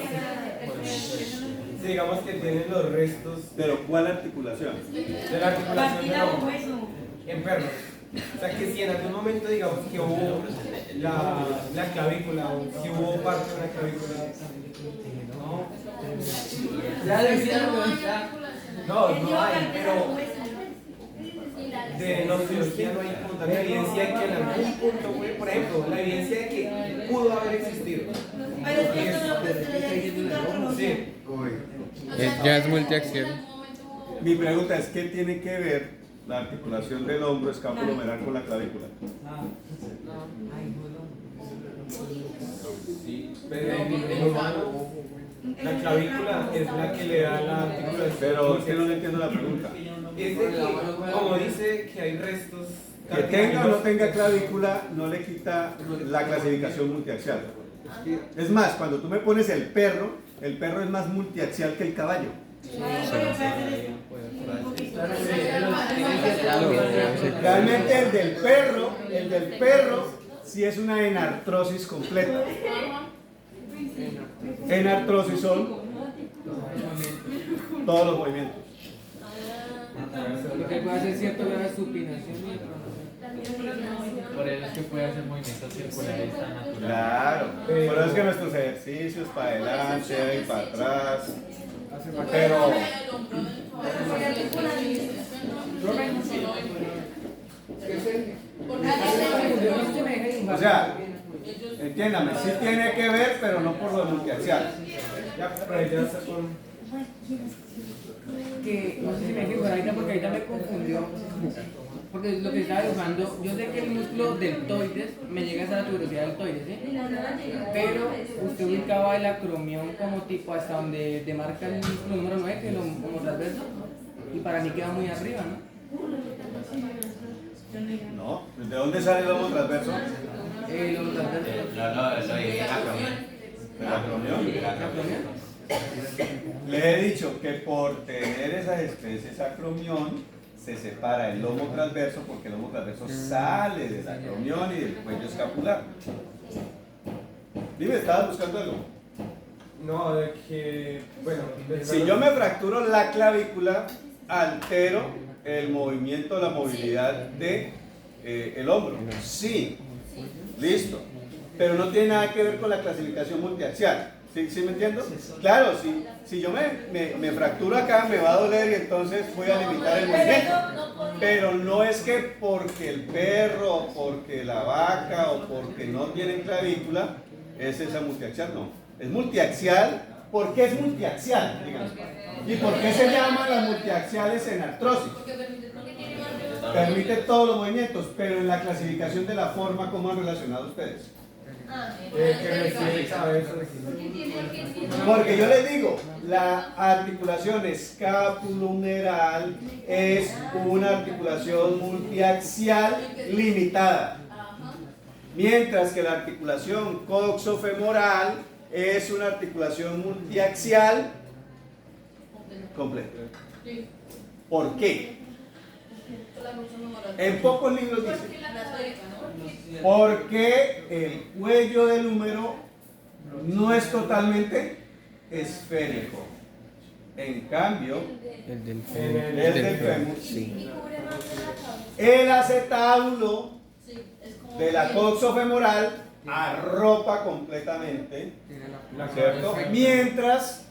si digamos que tienen los restos Pero ¿cuál articulación? de la articulación del Cartílago, hombro hueso. en perros. O sea que si en algún momento digamos que hubo la clavícula o si hubo parte de una clavícula. Ya lo hicieron, No, no hay, pero de osteología no hay como tal evidencia de que en algún punto, por ejemplo, la evidencia de que pudo haber existido. Pero es que esto no pertenece a distinto otro. Sí. Ya es multiaxial. Mi pregunta es, ¿qué tiene que ver la articulación del hombro escapulohumeral con la clavícula? Pero en humano, la clavícula es la que le da la articulación. Pero es que no le entiendo la pregunta. Es de que, como dice que hay restos. Que tenga o no tenga clavícula no le quita la clasificación multiaxial. Es más, cuando tú me pones el perro es más multiaxial que el caballo. Realmente el del perro sí es una enartrosis completa. Enartrosis son todos los movimientos. Porque puede hacer cierto grado de supinación y otro no. Por eso es que puede hacer movimientos circulares tan naturales. Claro, por eso es que nuestros ejercicios para adelante y para atrás. Pero o sea, entiéndame, sí tiene que ver, pero no por lo multiaxial. Ya, pero ya está con. Que no sé si me equivoco ahorita porque ahorita me confundió. Porque lo que estaba dibujando, yo sé que el músculo deltoides me llega hasta la tuberosidad deltoides, ¿sí? Pero usted ubicaba el acromión como tipo hasta donde demarca el músculo número 9, que es lo como transverso. y para mí queda muy arriba, ¿no? No, ¿de dónde sale el lomo transverso? Los transversos. Lo dije en acromión. ¿De la acromión? ¿La acromión? Le he dicho que por tener esas especies acromión se separa el lomo transverso porque el lomo transverso sale de la acromión y del cuello escapular. Dime, ¿estabas buscando algo? No, de que, bueno, Si yo me fracturo la clavícula, altero el movimiento, la movilidad de el hombro. Sí, listo. Pero no tiene nada que ver con la clasificación multiaxial. ¿Sí me entiendo? Claro, si yo me fracturo acá, me va a doler y entonces voy a limitar el movimiento. Pero no es que porque el perro, porque la vaca o porque no tienen clavícula, es esa multiaxial, no. Es multiaxial. ¿Por qué es multiaxial? Díganme. ¿Y por qué se llaman las multiaxiales en artrosis? Permite todos los movimientos, pero en la clasificación de la forma, ¿cómo han relacionado ustedes? Porque yo les digo, la articulación escapulohumeral es una articulación multiaxial limitada, mientras que la articulación coxofemoral es una articulación multiaxial completa. ¿Por qué? En pocos libros dice, porque el cuello del húmero no es totalmente esférico. En cambio, El del fémur, sí. el acetábulo de la coxofemoral arropa completamente, ¿cierto? Mientras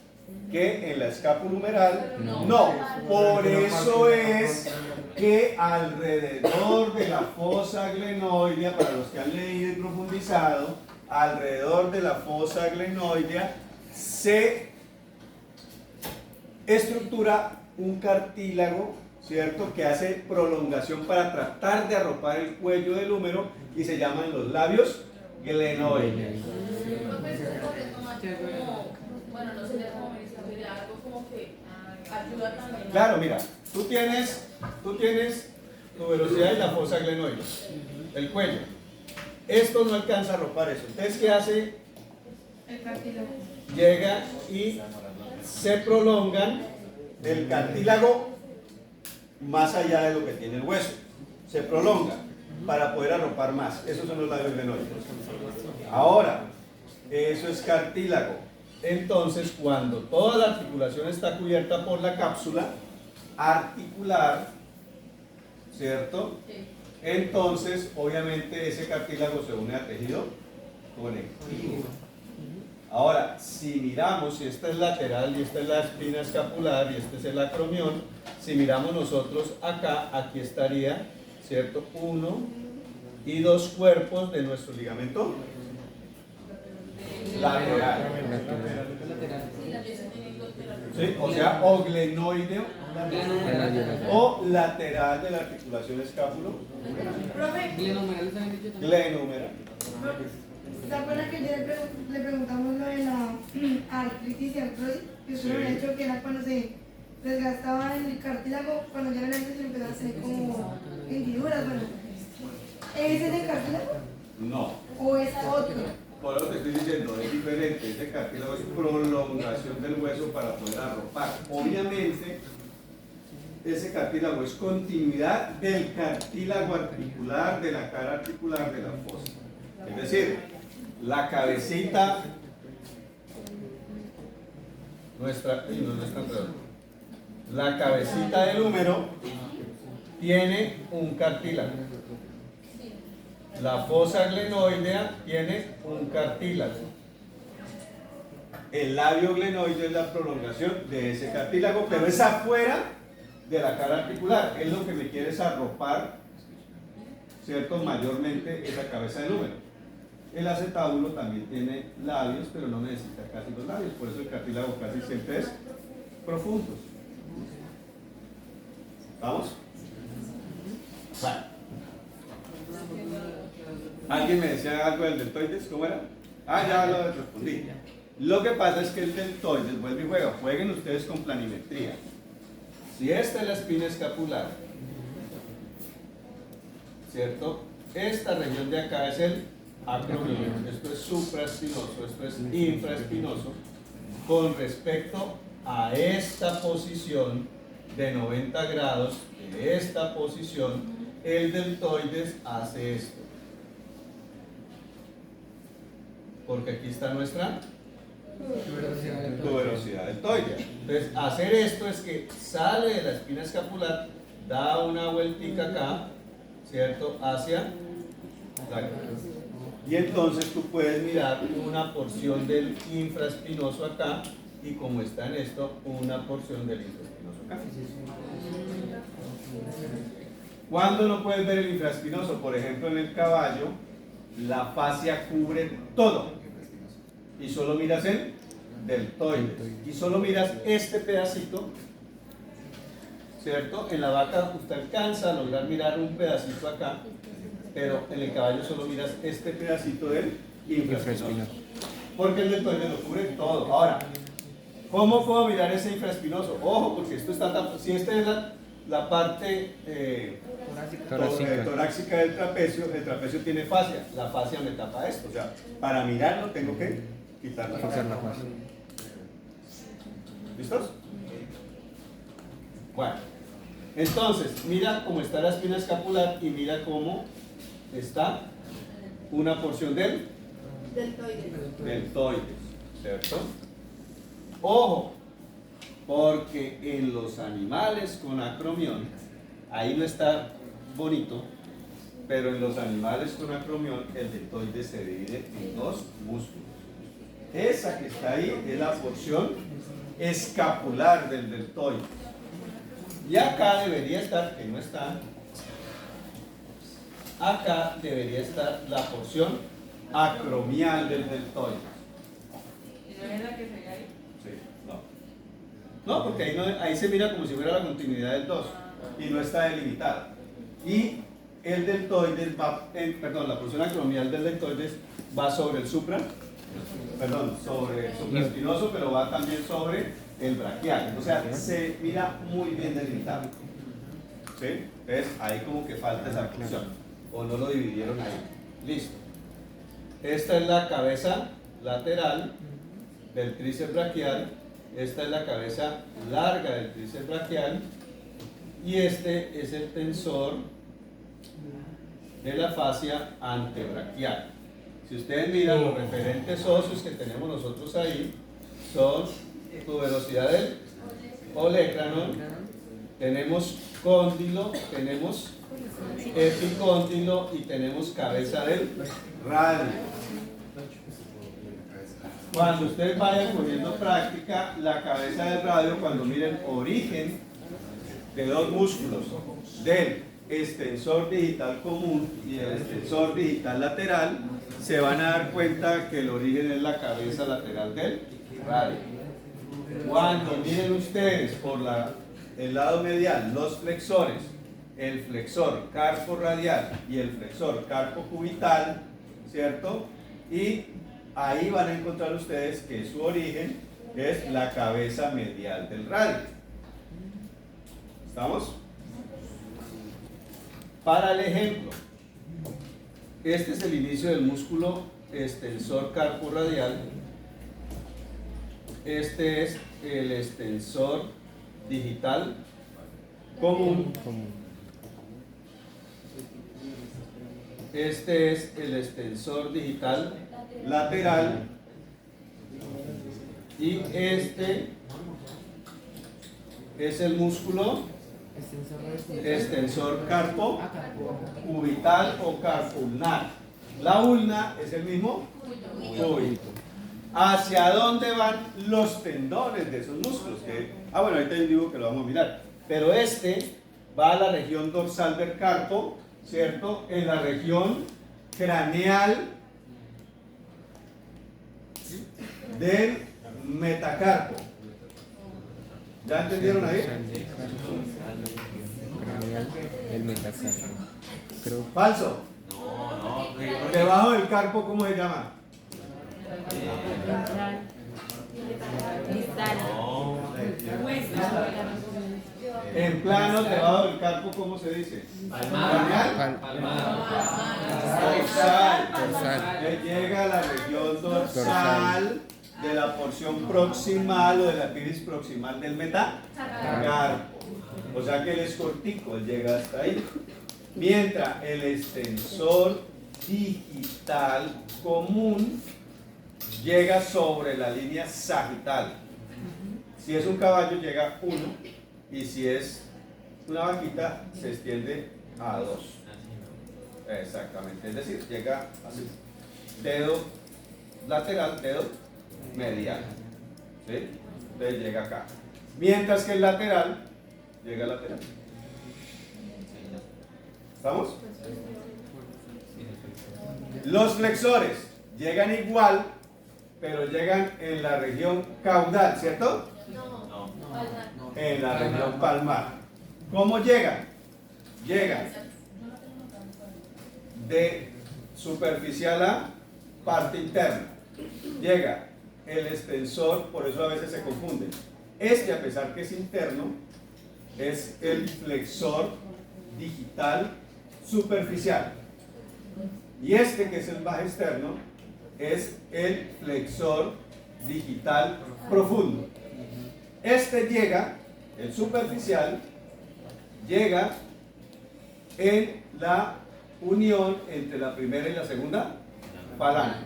que en la escápula humeral no. Por eso es que alrededor de la fosa glenoidea, para los que han leído y profundizado, alrededor de la fosa glenoidea se estructura un cartílago, ¿cierto?, que hace prolongación para tratar de arropar el cuello del húmero y se llaman los labios glenoides. Bueno, no sería como sería algo como que ayuda también. Claro, mira, tú tienes tu velocidad y la fosa glenoide, el cuello. Esto no alcanza a arropar eso. Entonces, ¿qué hace? El cartílago. Llega y se prolongan el cartílago más allá de lo que tiene el hueso. Se prolonga para poder arropar más. Esos son los labios glenoides. Ahora, eso es cartílago. Entonces, cuando toda la articulación está cubierta por la cápsula articular, ¿cierto? Entonces, obviamente, ese cartílago se une al tejido conectivo. Ahora, si miramos, si esta es lateral y esta es la espina escapular y este es el acromión, si miramos nosotros acá, aquí estaría, ¿cierto?, 1 y 2 cuerpos de nuestro ligamento lateral. ¿Sí? O sea, o glenoideo o lateral de la articulación escápulo. Profe, Glenohumeral. ¿se acuerdan que ayer le preguntamos lo de la artritis y artrosis? Y usted me había dicho que era cuando se desgastaba el cartílago, cuando ya era antes se empezaba a hacer como hendiduras, bueno. ¿Ese es el cartílago? No. ¿O es otro? Por lo que estoy diciendo, es diferente. Ese cartílago es prolongación del hueso para poder arropar. Obviamente, ese cartílago es continuidad del cartílago articular, de la cara articular de la fosa. Es decir, la cabecita, la cabecita del húmero tiene un cartílago. La fosa glenoidea tiene un cartílago. El labio glenoide es la prolongación de ese cartílago, pero es afuera de la cara articular. Es lo que me quiere es arropar, ¿cierto?, mayormente esa cabeza del húmero. El acetábulo también tiene labios, pero no necesita casi los labios, por eso el cartílago casi siempre es profundo. ¿Vamos? Vale. ¿Alguien me decía algo del deltoides? ¿Cómo era? Ah, ya lo respondí. Lo que pasa es que el deltoides, vuelve y juega. Jueguen ustedes con planimetría. Si esta es la espina escapular, ¿cierto? Esta región de acá es el acromion, esto es supraespinoso, esto es infraespinoso, con respecto a esta posición de 90 grados, de esta posición, el deltoides hace esto. Porque aquí está nuestra tuberosidad deltoidea. Entonces, hacer esto es que sale de la espina escapular, da una vueltica acá, ¿cierto? Hacia la... Y entonces tú puedes mirar una porción del infraespinoso acá y como está en esto, una porción del infraespinoso acá. ¿Cuándo no puedes ver el infraespinoso? Por ejemplo, en el caballo, la fascia cubre todo y solo miras el deltoides y solo miras este pedacito, ¿cierto? En la vaca usted alcanza a lograr mirar un pedacito acá, pero en el caballo solo miras este pedacito del infraespinoso, porque el deltoides lo cubre todo. Ahora, ¿cómo puedo mirar ese infraespinoso? Ojo, porque esto está, si esta es la parte torácica del trapecio, el trapecio tiene fascia, la fascia me tapa esto, o sea, para mirarlo tengo que quitar la fascia. ¿Listos? Bueno, entonces, mira cómo está la espina escapular y mira cómo está una porción del deltoides, ¿cierto? Ojo, porque en los animales con acromión, ahí no está bonito, pero en los animales con acromión el deltoides se divide en dos músculos. Esa que está ahí es la porción escapular del deltoide. Y acá debería estar, que no está, acá debería estar la porción acromial del deltoide. ¿Y no es la que se ve ahí? Sí, no, porque ahí se mira como si fuera la continuidad del 2 y no está delimitada. Y el deltoides va, la porción acromial del deltoides va sobre el sobre el supraespinoso, pero va también sobre el braquial. O sea, se mira muy bien delimitado. ¿Sí? ¿Ves? Ahí como que falta esa función. O no lo dividieron ahí. Listo. Esta es la cabeza lateral del tríceps braquial. Esta es la cabeza larga del tríceps braquial. Y este es el tensor de la fascia antebraquial. Si ustedes miran los referentes óseos que tenemos nosotros ahí, son tuberosidad del olecranon, tenemos cóndilo, tenemos epicóndilo y tenemos cabeza del radio. Cuando ustedes vayan cogiendo práctica, la cabeza del radio, cuando miren origen de dos músculos, del extensor digital común y el extensor digital lateral, se van a dar cuenta que el origen es la cabeza lateral del radio. Cuando miren ustedes por el lado medial los flexores, el flexor carpo radial y el flexor carpo cubital, ¿cierto? Y ahí van a encontrar ustedes que su origen es la cabeza medial del radio. ¿Estamos? Para el ejemplo, este es el inicio del músculo extensor carpo radial. Este es el extensor digital común. Este es el extensor digital lateral. Y este es el músculo extensor carpo cubital o carpo ulnar. La ulna es el mismo cúbito. ¿Hacia dónde van los tendones de esos músculos? Bueno, ahorita yo digo que lo vamos a mirar. Pero este va a la región dorsal del carpo, ¿cierto? En la región craneal del metacarpo. ¿Ya entendieron ahí? El metacarpo. Falso. Debajo del carpo, ¿cómo se llama? En plano, debajo del carpo, ¿cómo se dice? Craneal. Dorsal. Llega a la región dorsal de la porción proximal o de la piris proximal del metacarpo. O sea que él es cortico, él llega hasta ahí. Mientras el extensor digital común llega sobre la línea sagital. Si es un caballo llega 1 y si es una vaquita se extiende a 2. Exactamente, es decir, llega así. Dedo lateral, dedo medial. ¿Sí? Entonces llega acá. Mientras que el lateral llega lateral. ¿Estamos? Los flexores llegan igual, pero llegan en la región caudal, ¿cierto? No. En la región palmar. ¿Cómo llegan? Llegan de superficial a parte interna. Llega el extensor, por eso a veces se confunde. Este, a pesar que es interno, es el flexor digital superficial. Y este, que es el bajo externo, es el flexor digital profundo. Este llega, el superficial, llega en la unión entre la primera y la segunda falange.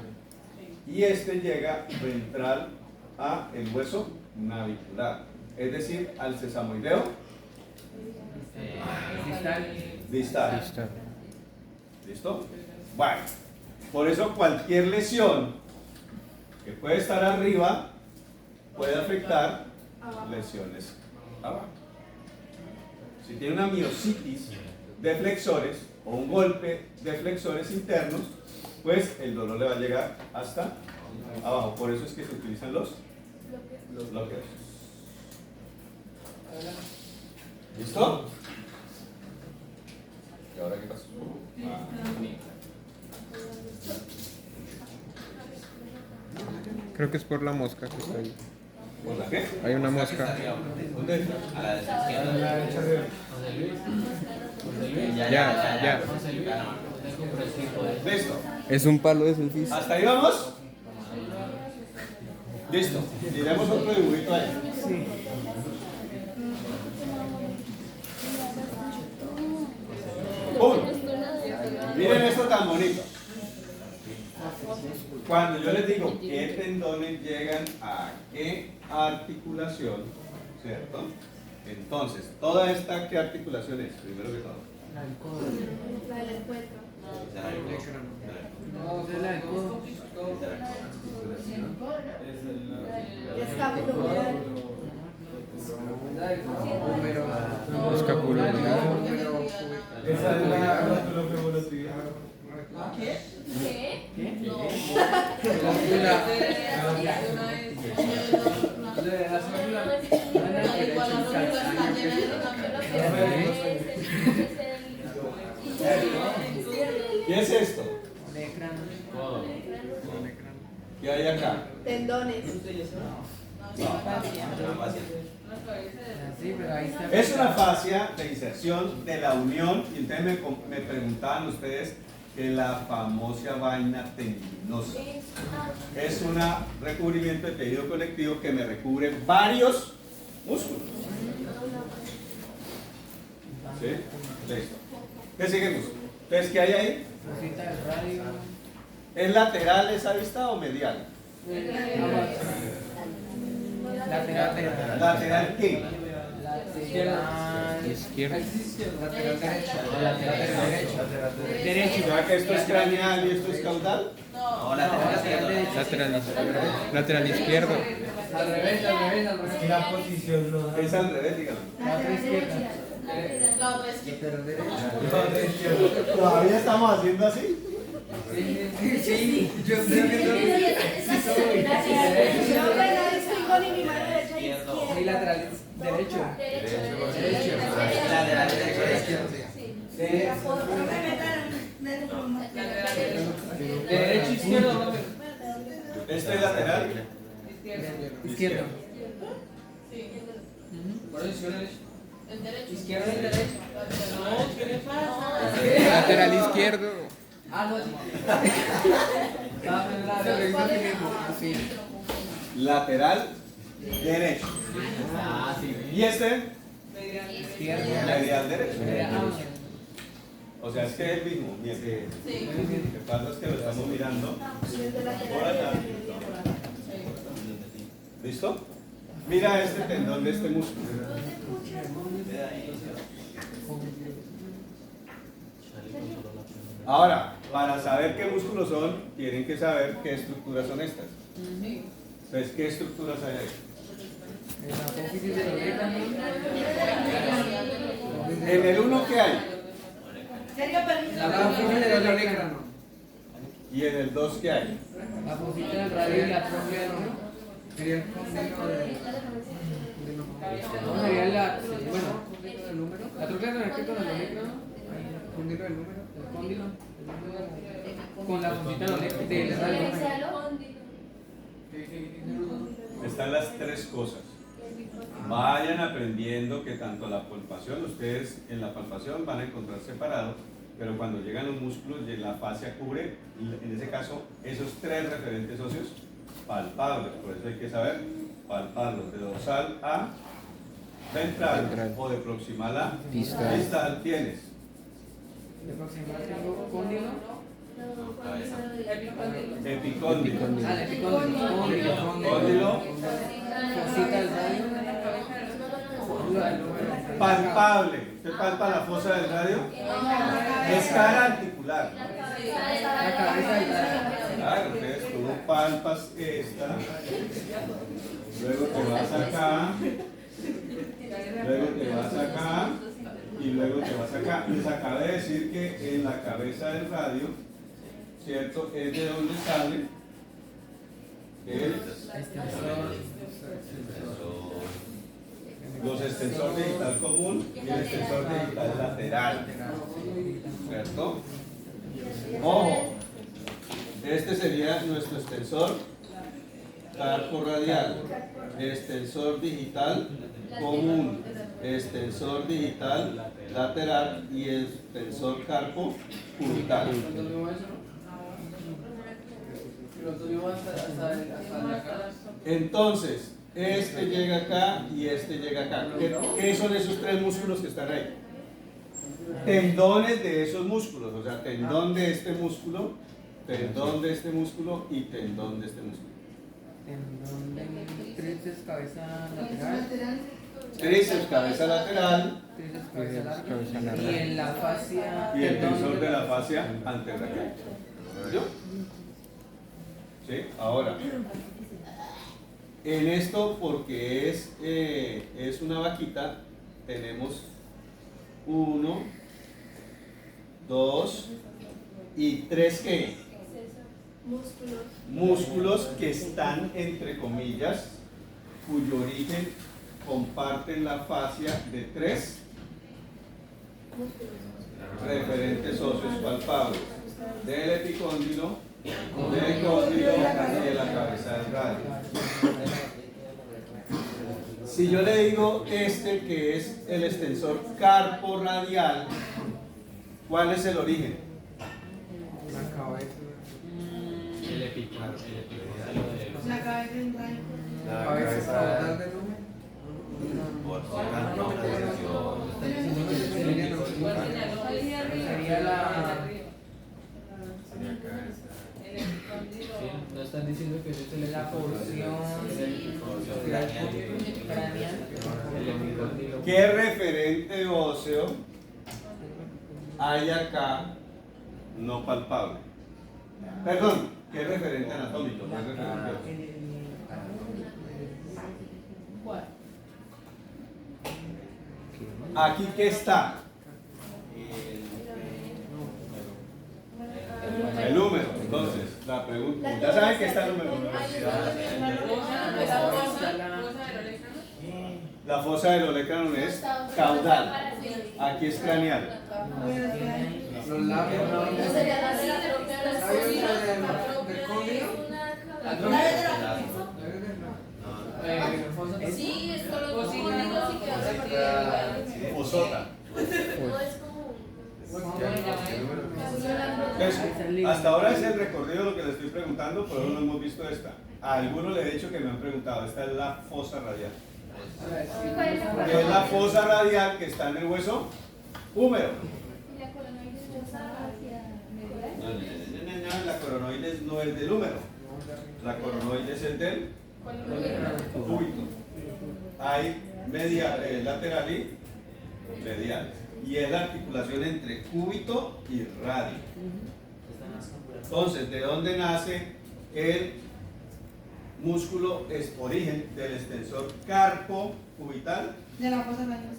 Y este llega ventral a el hueso navicular, es decir, al sesamoideo distal. ¿Listo? Bueno, por eso cualquier lesión que puede estar arriba puede afectar lesiones abajo. Si tiene una miositis de flexores o un golpe de flexores internos, pues el dolor le va a llegar hasta abajo. Por eso es que se utilizan los bloqueos. ¿Listo? ¿Y ahora qué pasa? Creo que es por la mosca que está ahí. ¿Por la qué? Hay una mosca. ¿Dónde está? A la derecha. Ya. Listo. Es un palo de selfie. ¿Hasta ahí vamos? Listo. Tiremos otro dibujito ahí. ¡Pum! Miren esto tan bonito. Cuando yo les digo qué tendones llegan a qué articulación, ¿cierto? Entonces, toda esta, ¿qué articulación es? Primero que todo. La del encuentro. No, es la del codo. Escapulohumeral. Esa es la rótulo-femorotibial. ¿Qué? ¿Qué es esto? ¿Qué hay acá? Tendones. Es una fascia de inserción de la unión, y entonces me preguntaban ustedes que la famosa vaina tendinosa es un recubrimiento de tejido conectivo que me recubre varios músculos. ¿Sí? Listo. ¿Qué seguimos? Entonces, ¿qué hay ahí? ¿Es lateral esa vista o medial? ¿Lateral qué? Izquierda. Derecho. ¿Ya que esto es craneal y esto es caudal? No, lateral. Lateral izquierdo. Al revés. Es que la posición no da. Es al revés, dígame. La otra izquierda. La otra izquierda. ¿Todavía estamos haciendo así? Sí, yo sé que Yo no distingo ni mi mano derecha y izquierda. sí, lateral derecho. Lateral derecho. Derecho, izquierdo. ¿Este es lateral? Izquierdo. Sí. Por eso izquierdo. El derecho. Izquierda y derecha. No, ¿qué le pasa? Lateral izquierdo. Ah, no. Se revisa así mismo. Así. Lateral derecho. Ah, sí. ¿Y este? Izquierda. Medial derecho. Ah, O sea, es que es el mismo. Bien. Sí. Lo que pasa es que lo estamos mirando por allá. ¿Listo? Mira este tendón de este músculo. Ahora, para saber qué músculos son, tienen que saber qué estructuras son estas. Entonces, ¿qué estructuras hay ahí? la apófisis del orégano. En el 1, ¿qué hay? La apófisis del orégano. Y en el 2, ¿qué hay? La apófisis del radio y la trompa del ojo. Sería el cóndilo de. No, sería la. Bueno, el número. La trompa del orégano, el orégano. El cóndilo del número. El cóndilo. Con la apófisis del radio. Están las tres cosas. Vayan aprendiendo que tanto la palpación, ustedes en la palpación van a encontrar separados, pero cuando llegan los músculos, la fascia cubre, en ese caso, esos tres referentes óseos palpables. Por eso hay que saber palparlos de dorsal a ventral, o de proximal a distal. ¿Tienes? De proximal tengo cóndilo. Epicóndilo. Ah, el epicóndilo. Cóndilo. Fosita del radio. Palpable. ¿Usted palpa la fosa del radio? Es cara articular. La cabeza del radio. Claro, entonces tú palpas esta, luego te vas acá, luego te vas acá y luego te vas acá. Les acabé de decir que en la cabeza del radio, ¿cierto? Es de donde sale los extensor digital común y el extensor digital lateral, ¿cierto? Ojo, este sería nuestro extensor carpo radial, extensor digital común, extensor digital lateral y extensor carpo curtal. Entonces, este llega acá y este llega acá. ¿Qué son esos tres músculos que están ahí? Tendones de esos músculos, o sea, tendón de este músculo, tendón de este músculo y tendón de este músculo. Tendón de tríceps, cabeza lateral. Tríceps, cabeza lateral. Tríceps, cabeza larga. Y en la fascia. Y el tensor de la fascia anterraquial. ¿Yo? ¿Sí? Ahora, en esto, porque es una vaquita, tenemos 1, 2 y 3 ¿qué? Músculos que están entre comillas, cuyo origen comparten la fascia de 3 referentes óseos palpables, del epicóndilo, del cóndilo y de la cabeza del radio. Si yo le digo este que es el extensor carpo radial, ¿cuál es el origen? La cabeza. El epicóndilo. La cabeza en radio. La cabeza caudal del número. Sería la. No están diciendo que ese es La porción craneal. ¿Qué referente óseo hay acá no palpable? Perdón, ¿qué referente anatómico? ¿Qué referente óseo? Aquí, ¿qué está? El húmero. Entonces, la pregunta, ya saben que está el húmero. La fosa del olecranon es caudal. Aquí es craneal. Los labios. Sí, esto lo códigos y queda repartido. Fosota. No es como Eso. Hasta ahora es el recorrido lo que le estoy preguntando, pero no hemos visto esta. A algunos le he dicho que me han preguntado, esta es la fosa radial. Que es la fosa radial que está en el hueso húmero. ¿Y la coronoides pasa hacia medular? No, la coronoides no es del húmero. La coronoides es del cúbito. Hay lateral y medial. Y es la articulación entre cúbito y radio. Entonces, ¿de dónde nace el músculo origen del extensor carpo cubital? De la fosa radial.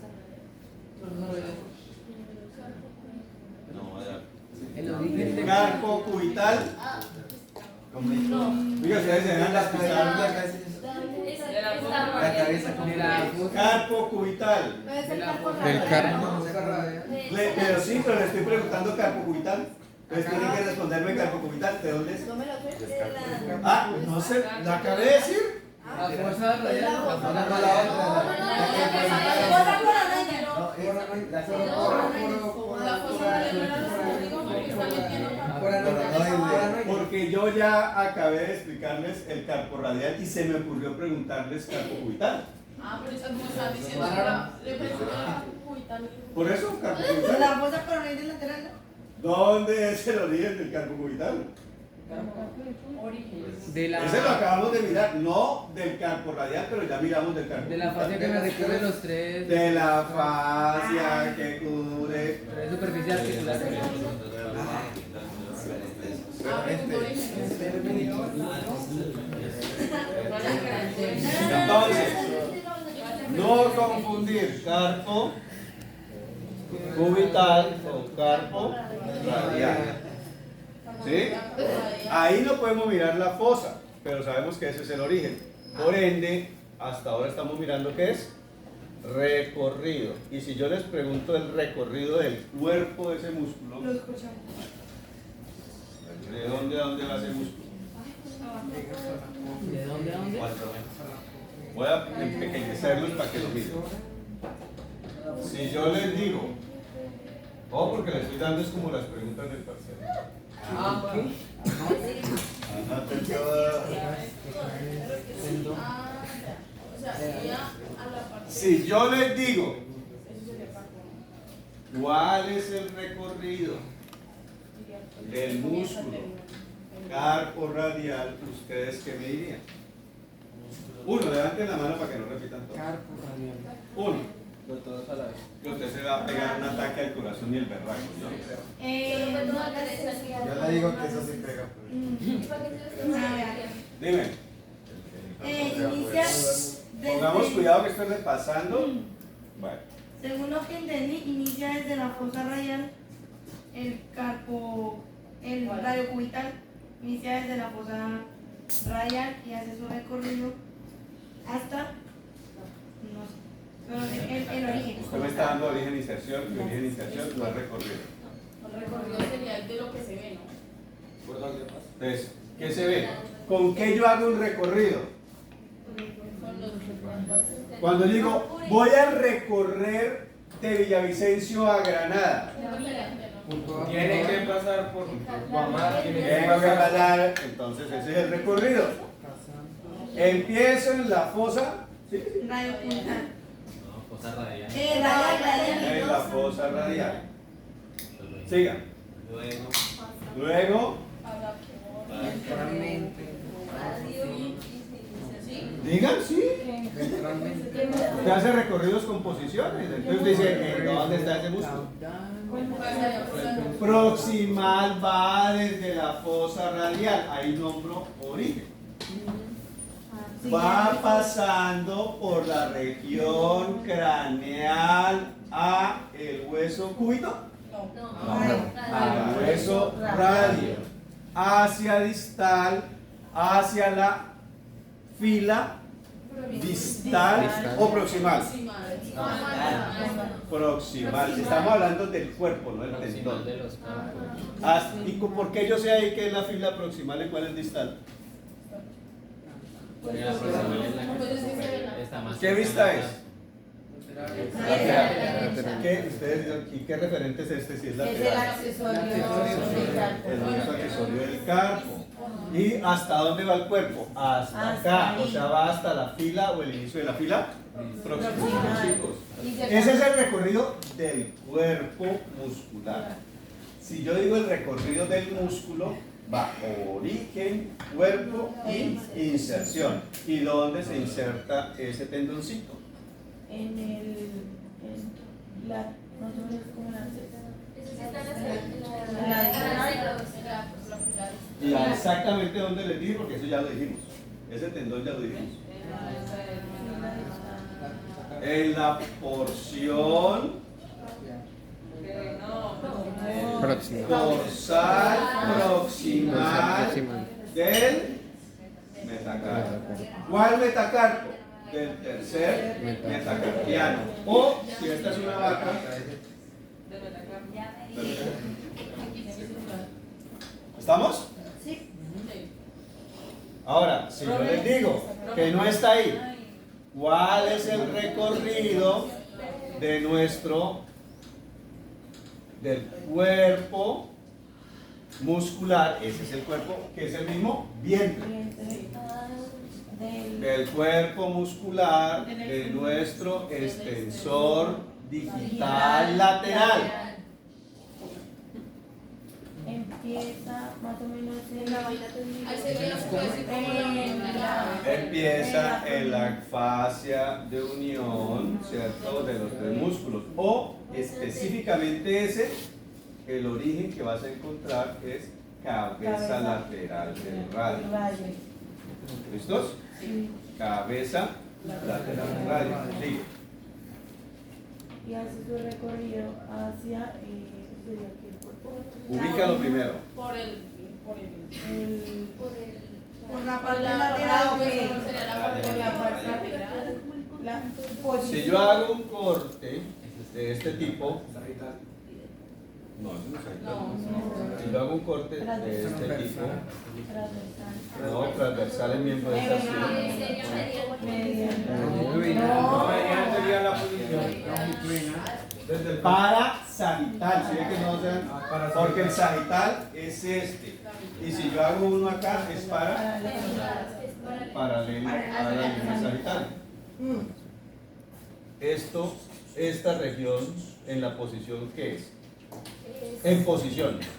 El origen de Carpo cubital. Diga, ustedes se dejan las pisadas. La cabeza de la Carpo cubital. Del carpo. Pero sí, pero le estoy preguntando carpo cubital. Entonces tienen que responderme carpo cubital. ¿De dónde es? No me lo sé. Ah, no sé, la acabé de decir. la fuerza radial. Porque yo ya acabé de explicarles el carpo radial y se me ocurrió preguntarles carpo cubital. Ah, pero eso como estás diciendo que la representa cubital. Por eso, carpo cubital. La fosa coronoides lateral. ¿Dónde es el origen del carpo cubital? De la, Ese lo acabamos de mirar, no del carpo radial, pero ya miramos del carpo de la cubital. fascia que me recorre los tres. De la fascia que cubre. Tres superficial articular. Entonces, no confundir carpo cubital con carpo radial. ¿Sí? Ahí no podemos mirar la fosa, pero sabemos que ese es el origen. Por ende, hasta ahora estamos mirando qué es recorrido. Y si yo les pregunto el recorrido del cuerpo de ese músculo, Lo escuchamos. ¿de dónde a dónde va ese músculo? ¿De dónde a dónde? Voy a empequeñecerlos para que lo miren. Si yo les digo, porque les estoy dando es como las preguntas del parcial. ¿Qué? Si yo les digo, ¿cuál es el recorrido del músculo carpo radial? ¿Ustedes qué me dirían? Uno, levanten la mano para que no repitan todo. Carpo radial. Uno. Todos a la vez. Que usted se va a pegar un ataque al corazón y el berraco, ¿no? Yo le digo que eso se pega. Dime. Inicia desde, Pongamos cuidado que estoy repasando. Bueno. según lo que entendí, inicia desde la fosa radial, el radio cubital, inicia desde la fosa radial y hace su recorrido hasta, no sé, pero el origen. Usted me está dando origen e inserción, y origen e inserción no es recorrido. El recorrido sería el de lo que se ve, ¿no? Entonces, ¿qué se ve? ¿Con qué yo hago un recorrido? Con los Cuando digo, voy a recorrer de Villavicencio a Granada. Tiene que pasar por mamá, tiene que Tengo que pasar, entonces ese es el recorrido. Empiezo en la fosa, ¿sí? Radio cubital. Fosa radial. En la fosa radial. Siga. Luego, digan sí. Usted hace recorridos con posiciones. Entonces dice, ¿dónde está ese músculo? Proximal va desde la fosa radial. Ahí nombro origen. Va pasando por la región craneal a el hueso cúbito. Al hueso radio. Hacia distal, hacia la fila distal o proximal. Proximal. Estamos hablando del cuerpo, no del tendón. ¿Y por qué yo sé ahí que es la fila proximal y cuál es distal? Mira, pues, está más ¿Qué vista es? Lateral. ¿Y qué referente es este? Si es Es el lateral. accesorio del El único accesorio del carpo. ¿Y hasta dónde va el cuerpo? Hasta acá. O sea, va hasta la fila o el inicio de la fila proximal, chicos. Ese es el recorrido del cuerpo muscular. Si yo digo el recorrido del músculo, va origen, cuerpo y inserción. ¿Y dónde se inserta ese tendoncito? En el. Más o menos como la. Y exactamente dónde les dije, porque eso ya lo dijimos. Ese tendón ya lo dijimos. En la porción dorsal proximal del metacarpo. ¿Cuál metacarpo? Del tercer metacarpiano. O si esta es una vaca, ¿estamos? Sí. Ahora, si yo les digo que no está ahí, ¿cuál es el recorrido de del cuerpo muscular? Ese es el cuerpo, que es el mismo vientre. Del cuerpo muscular de nuestro extensor digital lateral. Empieza más o menos en la vaina Empieza en la fascia de unión, ¿cierto? De los tres músculos. O específicamente ese, el origen que vas a encontrar es cabeza lateral del radio. ¿Listos? Sí. Cabeza lateral del radio. Sigue. Y hace su recorrido hacia sería aquí el cuerpo. Ubícalo primero. Por la parte la lateral Si yo hago un corte de este tipo, no, eso no es ahí. Si yo hago un corte de este tipo, no, transversal en miembro de esta sería la posición. desde el parasagital, ¿sí? Que no sean, porque el sagital es este. Y si yo hago uno acá, es paralelo a la línea sagital. Esta región, en la posición, ¿qué es? En posición. Esto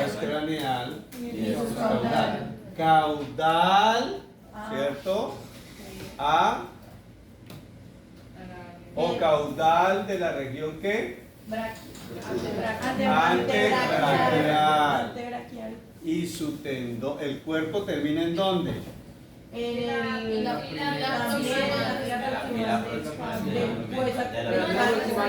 es craneal y esto es caudal. Caudal, ¿cierto? O caudal de la región ¿qué? Antebraquial. Y su tendón, el cuerpo termina ¿en dónde? En la fila proximal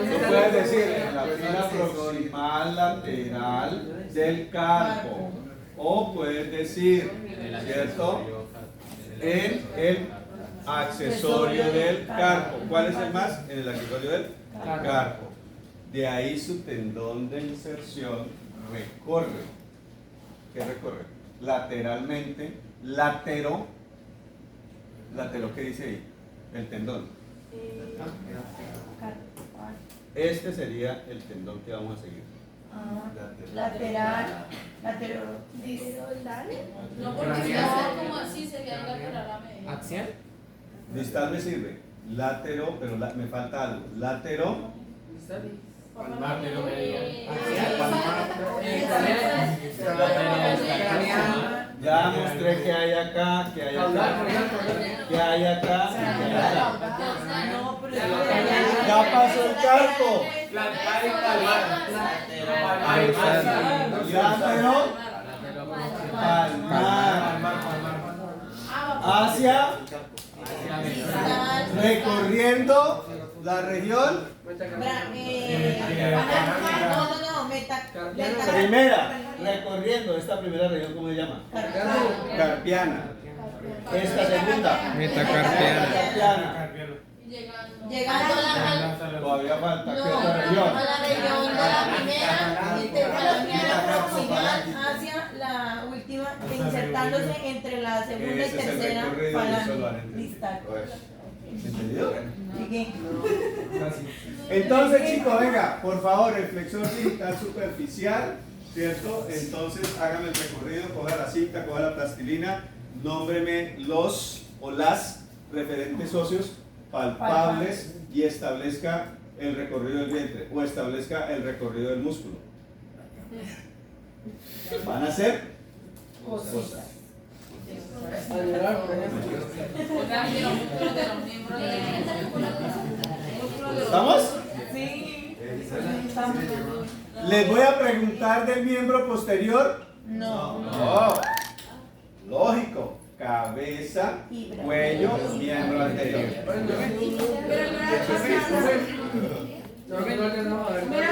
Tú puedes decir en la fila proximal lateral del carpo. O puedes decir, ¿cierto? En el accesorio del carpo. ¿Cuál es el más? En el accesorio del carpo. De ahí su tendón de inserción recorre. ¿Qué recorre? Lateralmente, latero, ¿qué dice ahí? El tendón. Este sería el tendón que vamos a seguir. Lateral. No, porque si hace como así sería lateral a medio. ¿Axial? Distal me sirve. Latero, pero me falta algo. Latero. Palmar, pero medio. Ya mostré que hay acá, que hay acá, que hay acá, y que hay acá. Ya pasó el carpo. Plantar y palmar. Latero, palmar, hacia, recorriendo la región primera, recorriendo esta primera región, ¿cómo se llama? Carpiana. Esta segunda. Metacarpiana. Metacarpiana. Llegando Todavía falta. ¿Qué No, otra a región? la región de la primera, intercambiar proximal hacia la última, insertándose entre la segunda y Ese es el tercera recorrido y eso lo han falange entendido. distal. ¿Entendido? Sigue. Entonces, chicos, venga, por favor, el flexor digital superficial, ¿cierto? Entonces, hagan el recorrido, coja la cinta, coja la plastilina, nómbreme los o las referentes óseos palpables y establezca el recorrido del vientre o establezca el recorrido del músculo. Van a ser cosas. ¿Estamos? Sí. ¿Les voy a preguntar del miembro posterior? No. No. Lógico. Cabeza, cuello, miembro anterior. Pero no era